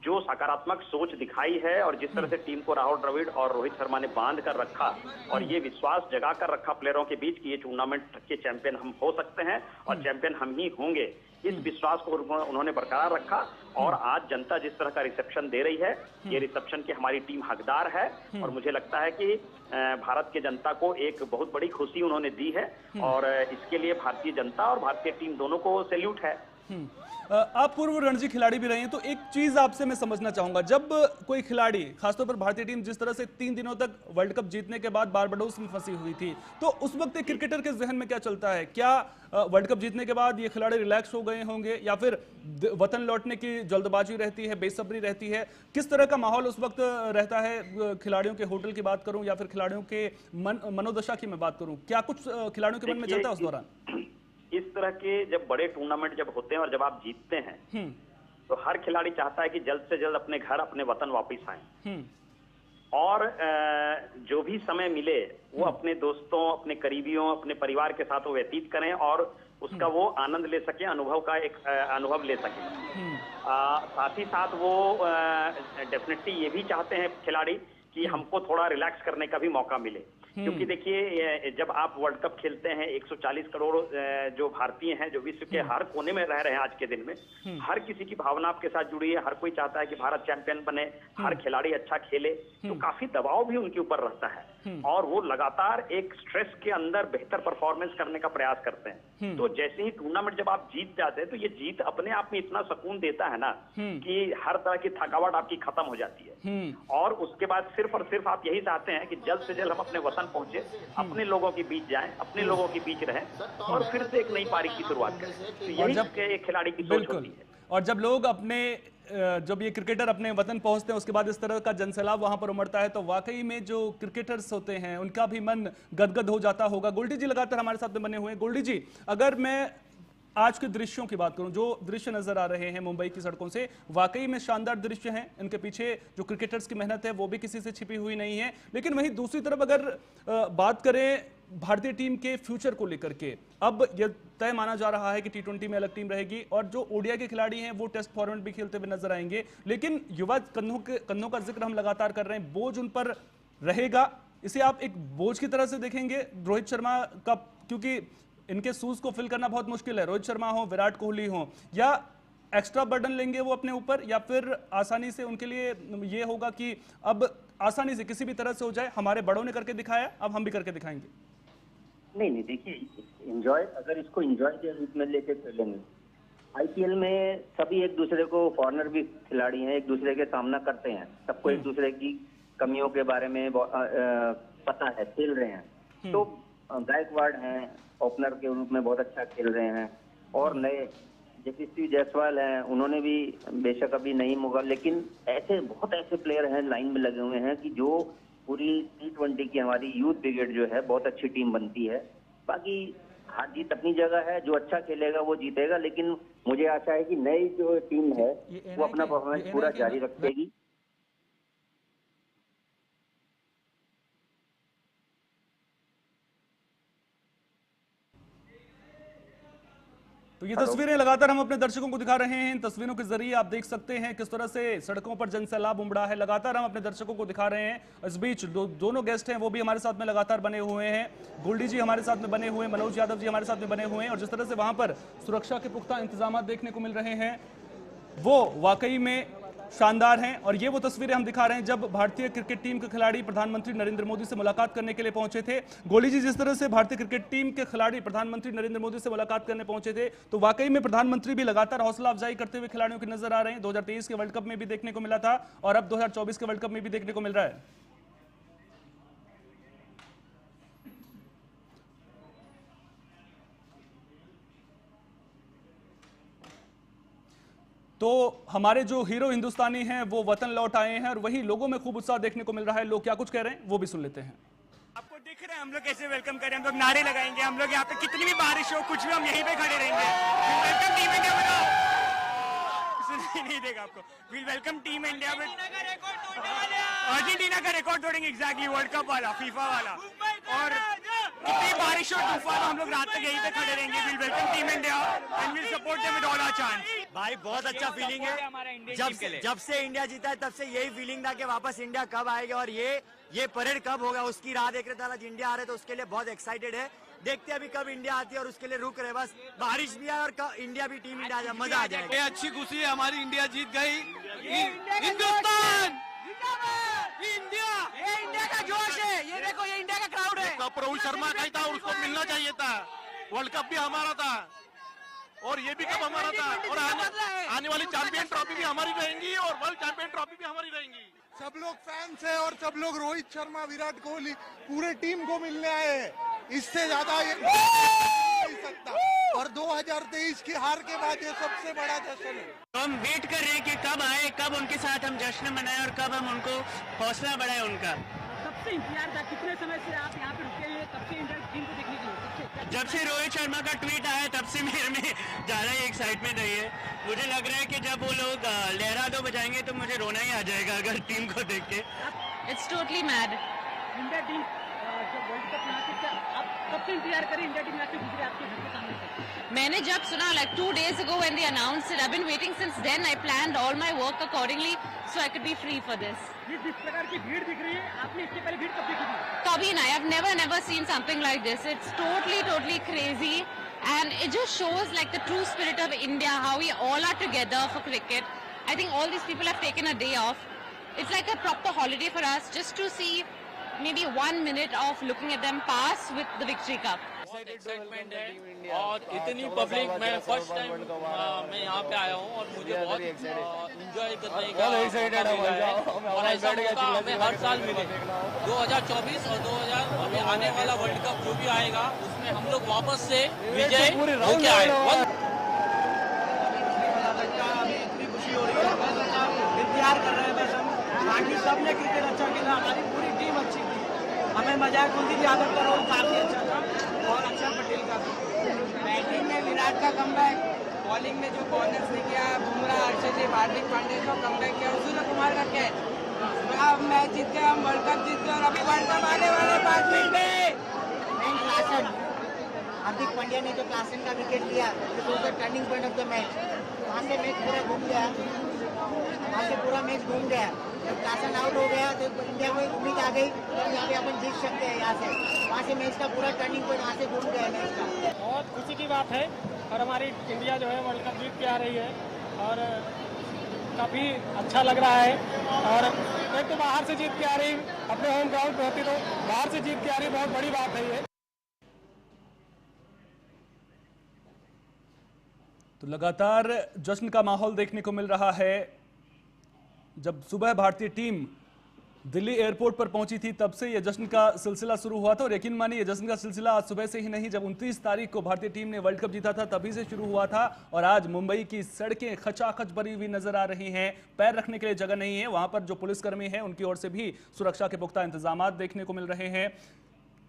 Speaker 5: जो सकारात्मक सोच दिखाई है, और जिस तरह से टीम को राहुल द्रविड़ और रोहित शर्मा ने बांध कर रखा और ये विश्वास जगा कर रखा प्लेयरों के बीच कि ये टूर्नामेंट के चैंपियन हम हो सकते हैं और चैंपियन हम ही होंगे, इस विश्वास को उन्होंने बरकरार रखा। और आज जनता जिस तरह का रिसेप्शन दे रही है, ये रिसेप्शन की हमारी टीम हकदार है, और मुझे लगता है कि भारत की जनता को एक बहुत बड़ी खुशी उन्होंने दी है, और इसके लिए भारतीय जनता और भारतीय टीम दोनों को सैल्यूट है।
Speaker 1: आप पूर्व रणजी खिलाड़ी भी रहे हैं, तो एक चीज आपसे मैं समझना चाहूंगा, जब कोई खिलाड़ी, खासतौर पर भारतीय टीम जिस तरह से 3 दिनों तक वर्ल्ड कप जीतने के बाद बारबाडोस में फंसी हुई थी, तो उस वक्त एक क्रिकेटर के जहन में क्या चलता है? क्या वर्ल्ड कप जीतने के बाद ये खिलाड़ी रिलैक्स हो गए होंगे, या फिर वतन लौटने की जल्दबाजी रहती है, बेसब्री रहती है? किस तरह का माहौल उस वक्त रहता है? खिलाड़ियों के होटल की बात करूं या फिर खिलाड़ियों के मनोदशा की मैं बात करूं, क्या कुछ खिलाड़ियों के मन में चलता है उस दौरान?
Speaker 5: इस तरह के जब बड़े टूर्नामेंट जब होते हैं और जब आप जीतते हैं तो हर खिलाड़ी चाहता है कि जल्द से जल्द अपने घर, अपने वतन वापस आए और जो भी समय मिले वो अपने दोस्तों, अपने करीबियों, अपने परिवार के साथ वो व्यतीत करें और उसका वो आनंद ले सके, अनुभव का एक अनुभव ले सके। साथ ही साथ वो डेफिनेटली ये भी चाहते हैं खिलाड़ी कि हमको थोड़ा रिलैक्स करने का भी मौका मिले, क्योंकि देखिए जब आप वर्ल्ड कप खेलते हैं 140 करोड़ जो भारतीय हैं, जो विश्व के हर कोने में रह रहे हैं आज के दिन में, हर किसी की भावना आपके साथ जुड़ी है, हर कोई चाहता है कि भारत चैंपियन बने, हर खिलाड़ी अच्छा खेले, तो काफी दबाव भी उनके ऊपर रहता है और वो लगातार एक स्ट्रेस के अंदर बेहतर परफॉर्मेंस करने का प्रयास करते हैं। तो जैसे ही टूर्नामेंट जब आप जीत जाते हैं तो ये जीत अपने आप में इतना सुकून देता है ना कि हर तरह की थकावट आपकी खत्म हो जाती है और उसके बाद सिर्फ और सिर्फ आप यही चाहते हैं कि जल्द से जल्द हम अपने वतन पहुंचे, अपने लोगों के बीच जाएं, अपने लोगों के बीच रहें और फिर से एक नई पारी की शुरुआत करें। तो यही एक खिलाड़ी की सोच होती है।
Speaker 1: और जब लोग अपने जब ये क्रिकेटर अपने वतन पहुंचते हैं उसके बाद इस तरह का जनसैलाब वहां पर उमड़ता है तो वाकई में जो क्रिकेटर्स होते हैं उनका भी मन गदगद हो जाता होगा। गोल्डी जी लगातार हमारे साथ में बने हुए हैं। गोल्डी जी, अगर मैं आज के दृश्यों की बात करूं, जो दृश्य नजर आ रहे हैं मुंबई की सड़कों से, वाकई में शानदार दृश्य हैं। इनके पीछे जो क्रिकेटर्स की मेहनत है वो भी किसी से छिपी हुई नहीं है। लेकिन वहीं दूसरी तरफ अगर बात करें भारतीय टीम के फ्यूचर को लेकर के, अब यह तय माना जा रहा है कि T20 में अलग टीम रहेगी और जो ओडीआई के खिलाड़ी हैं वो टेस्ट फॉर्मेट भी खेलते हुए नजर आएंगे। लेकिन युवा कंधों का जिक्र हम लगातार कर रहे हैं, बोझ उन पर रहेगा। इसे आप एक बोझ की तरह से देखेंगे रोहित शर्मा का, क्योंकि इनके शूज को फिल करना बहुत मुश्किल है, रोहित शर्मा हो, विराट कोहली हो, या एक्स्ट्रा बर्डन लेंगे वो अपने ऊपर, या फिर आसानी से उनके लिए ये होगा कि अब आसानी से किसी भी तरह से हो जाए, हमारे बड़ों ने करके दिखाया अब हम भी करके दिखाएंगे।
Speaker 2: नहीं, देखिए एंजॉय, अगर इसको एंजॉय के रूप में लेके चलेंगे, आईपीएल में सभी एक दूसरे को, फॉरेनर भी खिलाड़ी हैं, एक दूसरे के सामना करते हैं, सबको एक दूसरे की कमियों के बारे में पता है, खेल रहे हैं। तो गायकवाड़ हैं, ओपनर के रूप में बहुत अच्छा खेल रहे हैं और नए यशस्वी जायसवाल हैं, उन्होंने भी बेशक अभी नहीं होगा, लेकिन बहुत ऐसे प्लेयर हैं लाइन में लगे हुए हैं कि जो पूरी T20 की हमारी यूथ ब्रिगेड जो है बहुत अच्छी टीम बनती है। बाकी हार जीत अपनी जगह है, जो अच्छा खेलेगा वो जीतेगा, लेकिन मुझे आशा है कि नई जो टीम है वो अपना परफॉर्मेंस पूरा जारी रखेगी।
Speaker 1: तो ये तस्वीरें लगातार हम अपने दर्शकों को दिखा रहे हैं। इन तस्वीरों के जरिए आप देख सकते हैं किस तरह से सड़कों पर जनसैलाब उमड़ा है, लगातार हम अपने दर्शकों को दिखा रहे हैं। इस बीच दोनों गेस्ट हैं वो भी हमारे साथ में लगातार बने हुए हैं। गोल्डी जी हमारे साथ में बने हुए हैं, मनोज यादव जी हमारे साथ में बने हुए हैं और जिस तरह से वहां पर सुरक्षा के पुख्ता इंतजाम देखने को मिल रहे हैं वो वाकई में शानदार हैं। और ये वो तस्वीरें हम दिखा रहे हैं जब भारतीय क्रिकेट टीम के खिलाड़ी प्रधानमंत्री नरेंद्र मोदी से मुलाकात करने के लिए पहुंचे थे। गोली जी, जिस तरह से भारतीय क्रिकेट टीम के खिलाड़ी प्रधानमंत्री नरेंद्र मोदी से मुलाकात करने पहुंचे थे तो वाकई में प्रधानमंत्री भी लगातार हौसला अफजाई करते हुए खिलाड़ियों की नजर आ रहे हैं। 2023 के वर्ल्ड कप में भी देखने को मिला था और अब 2024 के वर्ल्ड कप में भी देखने को मिल रहा है। तो हमारे जो हीरो हिंदुस्तानी हैं वो वतन लौट आए हैं और वही लोगों में खूब उत्साह देखने को मिल रहा है। लोग क्या कुछ कह रहे हैं वो भी सुन लेते हैं।
Speaker 6: आपको दिख रहा है हम लोग कैसे वेलकम करें, हम लोग नारे लगाएंगे, हम लोग यहाँ पे कितनी भी बारिश हो कुछ भी हम यहीं पे खड़े रहेंगे। वेलकम टीम इंडिया बनाओ, नहीं देगा आपको। Will welcome team India with Argentina का रिकॉर्ड तोड़ेंगे, एग्जैक्टली वर्ल्ड कप वाला, फीफा वाला। और कितनी बारिश और तूफान हम लोग रात तक यहीं पे खड़े रहेंगे। Will welcome team India and will support them with all our chance.
Speaker 7: भाई बहुत अच्छा फीलिंग है, जब से इंडिया जीता है तब से यही फीलिंग था कि वापस इंडिया कब आएगा और ये परेड कब होगा उसकी राह देख रहे थे। आज इंडिया आ रहे तो उसके लिए बहुत एक्साइटेड है। देखते हैं अभी कब इंडिया आती है और उसके लिए रुक रहे, बस बारिश भी आए और इंडिया भी टीम इंडिया आ जाए, मजा आ जाएगा।
Speaker 8: ये अच्छी खुशी है हमारी, इंडिया जीत गई। हिंदुस्तान, इंडिया,
Speaker 6: ये इंडिया का जोश है, ये देखो ये इंडिया का क्राउड है।
Speaker 8: कप रोहित शर्मा का ही था और उसको मिलना चाहिए था। वर्ल्ड कप भी हमारा था और ये भी कप हमारा था और आने वाली चैंपियन ट्रॉफी भी हमारी रहेंगी और वर्ल्ड चैंपियन ट्रॉफी भी हमारी रहेंगी।
Speaker 9: सब लोग फैंस है और सब लोग रोहित शर्मा, विराट कोहली पूरे टीम को मिलने आए हैं। इससे ज्यादा ये नहीं सकता और 2023 की हार के बाद ये सबसे बड़ा जश्न है।
Speaker 6: तो हम वेट कर रहे हैं कि कब आए, कब उनके साथ हम जश्न मनाएं और कब हम उनको हौसला बढ़ाएं उनका।
Speaker 4: से इंतजार था, कितने समय से आप यहाँ पे रुके हैं, कब से इंडिया टीम को देखने के लिए?
Speaker 6: जब से रोहित शर्मा का ट्वीट आया तब से मेरे में ज़्यादा ही एक्साइटमेंट रही है। मुझे लग रहा है कि जब वो लोग लहरा दो बजाएंगे तो मुझे रोना ही आ जाएगा अगर टीम को देख के।
Speaker 10: It's totally mad.
Speaker 4: India team जब वर्ल्ड कप यहाँ से, क्या आप कब से इंतजार करें इंडिया टीम यहाँ से गुजरे आपके घर के सामने से?
Speaker 10: मैंने जब सुना like 2 days ago when they announced it, I've been waiting since then. I planned all my work accordingly so I could be free for this.
Speaker 4: जिस प्रकार की भीड़ दिख रही है, आपने इससे पहले भीड़ कब देखी थी?
Speaker 10: कभी नहीं, I've never seen something like this. It's totally crazy and it just shows like the true spirit of India, how we all are together for cricket. I think all these people have taken a day off. It's like a proper holiday for us just to see maybe 1 minute of looking at them pass with the victory cup.
Speaker 11: Excitement है और इतनी public, मैं first time मैं यहाँ पे आया हूँ और मुझे बहुत इंजॉय करने का और ऐसा मौका हमें हर साल मिले। 2024 और 2000 अभी आने वाला वर्ल्ड कप जो भी आएगा उसमें हम लोग वापस से विजय होके आए।
Speaker 4: इतनी खुशी हो रही है, इंतजार कर रहे हैं बस हम। बाकी सबने क्रिकेट अच्छा खेला, हमारी पूरी टीम अच्छी थी, हमें मजाक कुलदीप यादव का रोल काफी अच्छा था और अक्षर पटेल का भी। बैटिंग में विराट का कमबैक, बॉलिंग में जो बॉलर्स ने किया, बुमराह, हर्षदीप, हार्दिक पांड्या को कमबैक किया, सूर्य कुमार का कैच। अब मैच जीत गए, हम वर्ल्ड कप जीत गए और अभी वर्ल्ड कप आने वाले 5 मिनट में।
Speaker 12: हार्दिक पांड्या ने जो क्लासन का विकेट लिया, turning point of the match, वहाँ से मैच पूरा घूम गया, जब क्लासन आउट हो गया तो इंडिया को उम्मीद आ गई तो यहाँ पे अपन जीत सकते हैं यहाँ से। वहाँ से मैच का पूरा टर्निंग पॉइंट वहाँ से घूम गया मैच का।
Speaker 4: बहुत खुशी की बात है और हमारी इंडिया जो है वर्ल्ड कप जीत के आ रही है और काफ़ी अच्छा लग रहा है। और एक तो बाहर से जीत के आ रही, अपने होम ग्राउंड पे होती तो बाहर से जीत के आ रही, बहुत बड़ी बात है ये।
Speaker 1: तो लगातार जश्न का माहौल देखने को मिल रहा है। जब सुबह भारतीय टीम दिल्ली एयरपोर्ट पर पहुंची थी तब से यह जश्न का सिलसिला शुरू हुआ था और यकीन मानिए जश्न का सिलसिला आज सुबह से ही नहीं, जब 29 तारीख को भारतीय टीम ने वर्ल्ड कप जीता था तभी से शुरू हुआ था। और आज मुंबई की सड़कें खचाखच भरी हुई नजर आ रही हैं, पैर रखने के लिए जगह नहीं है। वहां पर जो पुलिसकर्मी हैं उनकी ओर से भी सुरक्षा के पुख्ता इंतजाम देखने को मिल रहे हैं।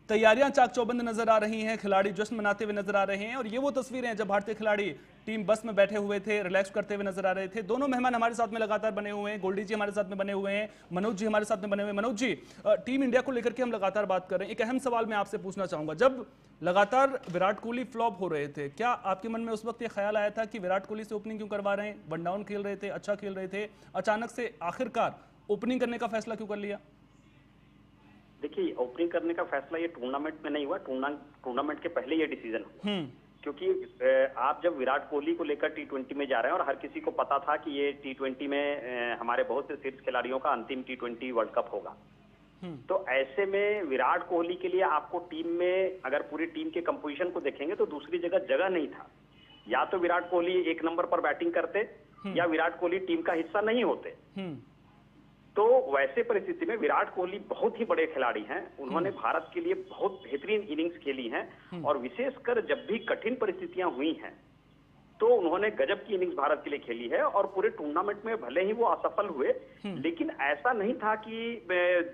Speaker 1: तैयारियां चाक चौबंद नजर आ रही हैं, खिलाड़ी जश्न मनाते हुए नजर आ रहे हैं। और ये वो तस्वीरें हैं जब भारतीय खिलाड़ी टीम बस में बैठे हुए थे, रिलैक्स करते हुए नजर आ रहे थे। दोनों मेहमान हमारे साथ में लगातार बने हुए हैं, गोल्डी जी हमारे साथ में बने हुए हैं, मनोज जी हमारे साथ में बने हुए हैं। मनोज जी, टीम इंडिया को लेकर के हम लगातार बात कर रहे हैं, एक अहम सवाल मैं आपसे पूछना चाहूंगा। जब लगातार विराट कोहली फ्लॉप हो रहे थे, क्या आपके मन में उस वक्त ये ख्याल आया था कि विराट कोहली से ओपनिंग क्यों करवा रहे हैं? वन डाउन खेल रहे थे, अच्छा खेल रहे थे, अचानक से आखिरकार ओपनिंग करने का फैसला क्यों कर लिया?
Speaker 5: देखिए, ओपनिंग करने का फैसला ये टूर्नामेंट में नहीं हुआ, टूर्नामेंट के पहले ये डिसीजन हुआ। क्योंकि आप जब विराट कोहली को लेकर T20 में जा रहे हैं और हर किसी को पता था कि ये T20 में हमारे बहुत से शीर्ष खिलाड़ियों का अंतिम T20 वर्ल्ड कप होगा, तो ऐसे में विराट कोहली के लिए आपको टीम में, अगर पूरी टीम के कंपोजिशन को देखेंगे तो दूसरी जगह नहीं था। या तो विराट कोहली 1 नंबर पर बैटिंग करते या विराट कोहली टीम का हिस्सा नहीं होते। तो वैसे परिस्थिति में विराट कोहली बहुत ही बड़े खिलाड़ी हैं, उन्होंने भारत के लिए बहुत बेहतरीन इनिंग्स खेली हैं और विशेषकर जब भी कठिन परिस्थितियां हुई हैं तो उन्होंने गजब की इनिंग्स भारत के लिए खेली है। और पूरे टूर्नामेंट में भले ही वो असफल हुए, लेकिन ऐसा नहीं था कि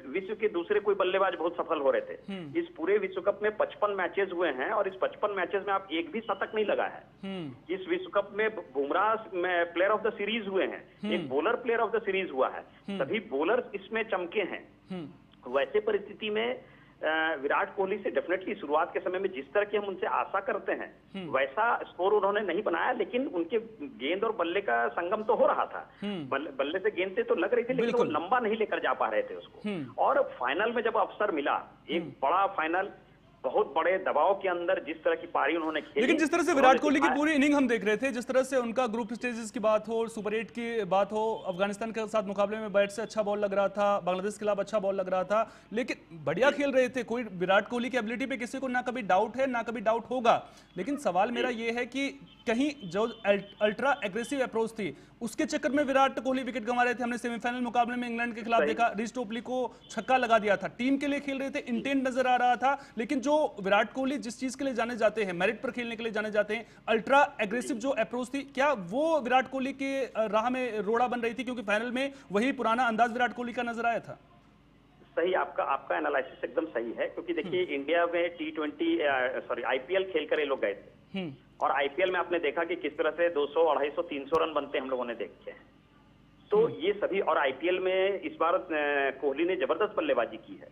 Speaker 5: विश्व के दूसरे कोई बल्लेबाज बहुत सफल हो रहे थे। इस पूरे विश्व कप में 55 मैचेस हुए हैं और इस 55 मैचेस में आप एक भी शतक नहीं लगा है। इस विश्व कप में Bumrah player of the series हुए हैं, एक bowler player of the series हुआ है, सभी बॉलर्स इसमें चमके हैं। वैसे परिस्थिति में विराट कोहली से डेफिनेटली शुरुआत के समय में जिस तरह की हम उनसे आशा करते हैं वैसा स्कोर उन्होंने नहीं बनाया, लेकिन उनके गेंद और बल्ले का संगम तो हो रहा था। बल्ले से गेंद तो लग रही थी, लेकिन वो लंबा नहीं लेकर जा पा रहे थे उसको। और फाइनल में जब अवसर मिला, एक बड़ा फाइनल, बहुत बड़े दबाव के अंदर जिस तरह की पारी उन्होंने खेली,
Speaker 1: लेकिन जिस तरह से विराट कोहली की पूरी इनिंग हम देख रहे थे, जिस तरह से उनका ग्रुप स्टेजेस की बात हो, सुपर 8 की बात हो, अफगानिस्तान के साथ मुकाबले में बैट से अच्छा बॉल लग रहा था, बांग्लादेश के खिलाफ अच्छा बॉल लग रहा था, लेकिन बढ़िया खेल रहे थे। कोई विराट कोहली की एबिलिटी पे किसी को ना कभी डाउट है ना कभी डाउट होगा, लेकिन सवाल मेरा ये है कि कहीं जो अल्ट्रा एग्रेसिव अप्रोच थी उसके चक्कर में विराट कोहली विकेट गंवा रहे थे। हमने सेमीफाइनल मुकाबले में इंग्लैंड के खिलाफ देखा, रिच टोपली को छक्का लगा दिया था। टीम के लिए खेल रहे थे, इंटेंट नजर आ रहा था, लेकिन जो विराट कोहली जिस चीज के लिए जाने जाते हैं, मेरिट पर खेलने के लिए जाने जाते हैं, अल्ट्रा एग्रेसिव जो अप्रोच थी, क्या वो विराट कोहली के राह में रोड़ा बन रही थी? क्योंकि फाइनल में वही पुराना अंदाज विराट कोहली का नजर आया था।
Speaker 5: सही, आपका एनालिसिस एकदम सही है, क्योंकि देखिए इंडिया में आईपीएल खेलकर ये लोग गए थे, और आईपीएल में आपने देखा कि किस तरह से 200, 250, 300 रन बनते हम लोगों ने देखे हैं। तो ये सभी, और आईपीएल में इस बार कोहली ने जबरदस्त बल्लेबाजी की है,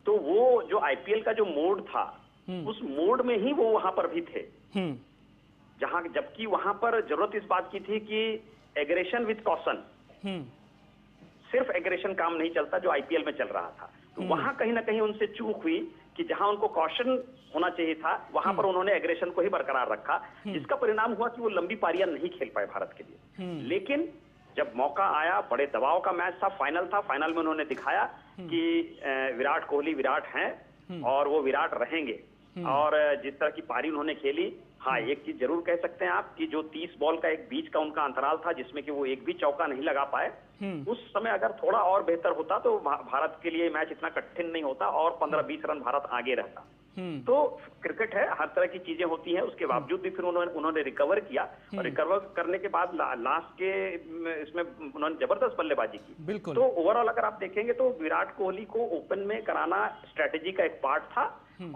Speaker 5: तो वो जो आईपीएल का जो मोड था, उस मोड में ही वो वहां पर भी थे, जहां जबकि वहां पर जरूरत इस बात की थी कि एग्रेशन विद कॉशन, सिर्फ एग्रेशन काम नहीं चलता जो आईपीएल में चल रहा था। तो वहां कहीं ना कहीं उनसे चूक हुई कि जहां उनको कॉशन होना चाहिए था, वहां पर उन्होंने एग्रेशन को ही बरकरार रखा, जिसका परिणाम हुआ कि वो लंबी पारियां नहीं खेल पाए भारत के लिए। लेकिन जब मौका आया, बड़े दबाव का मैच था, फाइनल में उन्होंने दिखाया कि विराट कोहली विराट हैं और वो विराट रहेंगे। और जिस तरह की पारी उन्होंने खेली, हाँ, एक चीज जरूर कह सकते हैं आप कि जो 30 बॉल का एक बीच का उनका अंतराल था, जिसमें कि वो एक भी चौका नहीं लगा पाए, उस समय अगर थोड़ा और बेहतर होता तो भारत के लिए मैच इतना कठिन नहीं होता और 15-20 रन भारत आगे रहता। तो क्रिकेट है, हर तरह की चीजें होती हैं, उसके बावजूद भी फिर उन्होंने रिकवर किया, और रिकवर करने के बाद लास्ट के इसमें उन्होंने जबरदस्त बल्लेबाजी की। तो ओवरऑल अगर आप देखेंगे तो विराट कोहली को ओपन में कराना स्ट्रेटेजी का एक पार्ट था,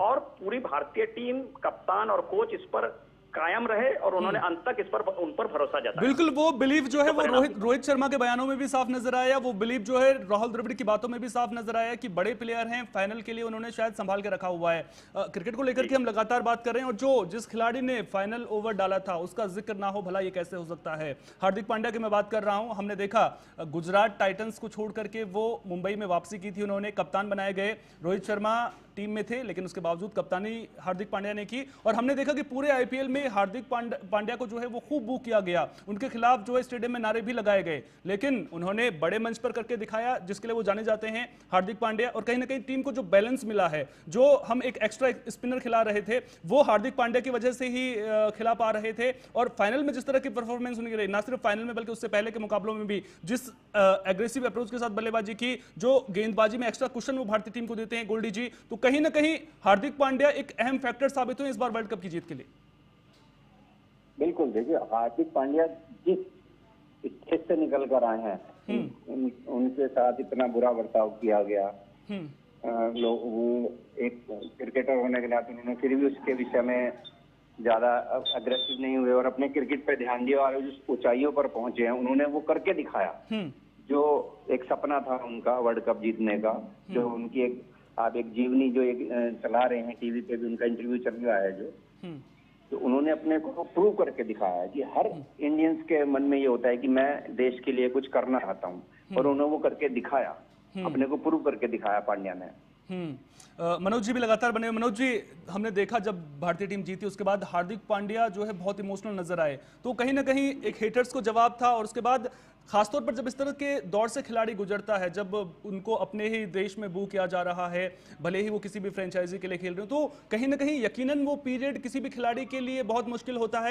Speaker 5: और पूरी भारतीय टीम, कप्तान और कोच इस पर कायम रहे, और उन्होंने अंत तक इस पर उन पर भरोसा जताया।
Speaker 1: बिल्कुल, वो बिलीव जो है वो रोहित शर्मा के बयानों में भी साफ नजर आया, वो बिलीव जो है राहुल द्रविड़ की बातों में भी साफ नजर आया कि बड़े प्लेयर हैं, फाइनल के लिए उन्होंने शायद संभाल के रखा हुआ है। क्रिकेट को लेकर के हम लगातार बात कर रहे हैं, और जिस खिलाड़ी ने फाइनल ओवर डाला था उसका जिक्र ना हो, भला ये कैसे हो सकता है। हार्दिक पांड्या की मैं बात कर रहा हूं। हमने देखा गुजरात टाइटंस को छोड़ करके वो मुंबई में वापसी की थी, उन्होंने कप्तान बनाए गए। रोहित शर्मा टीम में थे, लेकिन उसके बावजूद कप्तानी हार्दिक पांड्या ने की, और हमने देखा कि पूरे आईपीएल में हार्दिक पांड्या को जो है वो खूब बू किया गया, उनके खिलाफ जो है स्टेडियम में नारे भी लगाए गए, लेकिन उन्होंने बड़े मंच पर करके दिखाया जिसके लिए वो जाने जाते हैं, हार्दिक पांड्या। और कहीं ना कहीं टीम को जो बैलेंस मिला है, जो हम एक एक्स्ट्रा स्पिनर खिला रहे थे, वो हार्दिक पांड्या की वजह से ही खिला पा रहे थे। और फाइनल में जिस तरह की परफॉर्मेंस उनकी रही, ना सिर्फ फाइनल में बल्कि उससे पहले के मुकाबलों में भी जिस एग्रेसिव अप्रोच के साथ बल्लेबाजी की, जो गेंदबाजी में एक्स्ट्रा कुशन वो भारतीय टीम को देते हैं गोल्डी जी, तो कहीं ना कहीं हार्दिक पांड्या एक अहम फैक्टर साबित हुए इस बार वर्ल्ड कप की जीत के लिए।
Speaker 2: बिल्कुल, देखिए हार्दिक पांड्या जिस स्टेज से निकल कर आए हैं, उनके साथ इतना बुरा बर्ताव किया गया, लोग वो एक क्रिकेटर होने के नाते उन्होंने फिर भी उसके विषय में ज्यादा अग्रेसिव नहीं हुए और अपने क्रिकेट पे ध्यान दिया, और जिस ऊंचाइयों पर पहुंचे हैं उन्होंने वो करके दिखाया। जो एक सपना था उनका वर्ल्ड कप जीतने का, जो उनकी आप एक जीवनी जो एक चला रहे हैं, टीवी पे भी उनका इंटरव्यू चल रहा है, तो उन्होंने अपने को प्रूव करके दिखाया कि हर इंडियंस के मन में ये होता है कि मैं देश के लिए कुछ करना चाहता हूँ, और उन्होंने वो करके दिखाया, अपने को प्रूव करके दिखाया पांड्या ने।
Speaker 1: मनोज जी भी लगातार बने। मनोज जी, हमने देखा जब भारतीय टीम जीती उसके बाद हार्दिक पांड्या जो है बहुत इमोशनल नजर आए, तो कहीं ना कहीं एक हेटर्स को जवाब था, और उसके बाद खासतौर पर जब इस तरह के दौर से खिलाड़ी गुजरता है, जब उनको अपने ही देश में बू किया जा रहा है, भले ही वो किसी भी फ्रेंचाइजी के लिए खेल रहे हो, तो कहीं ना कहीं यकीनन वो पीरियड किसी भी खिलाड़ी के लिए बहुत मुश्किल होता है।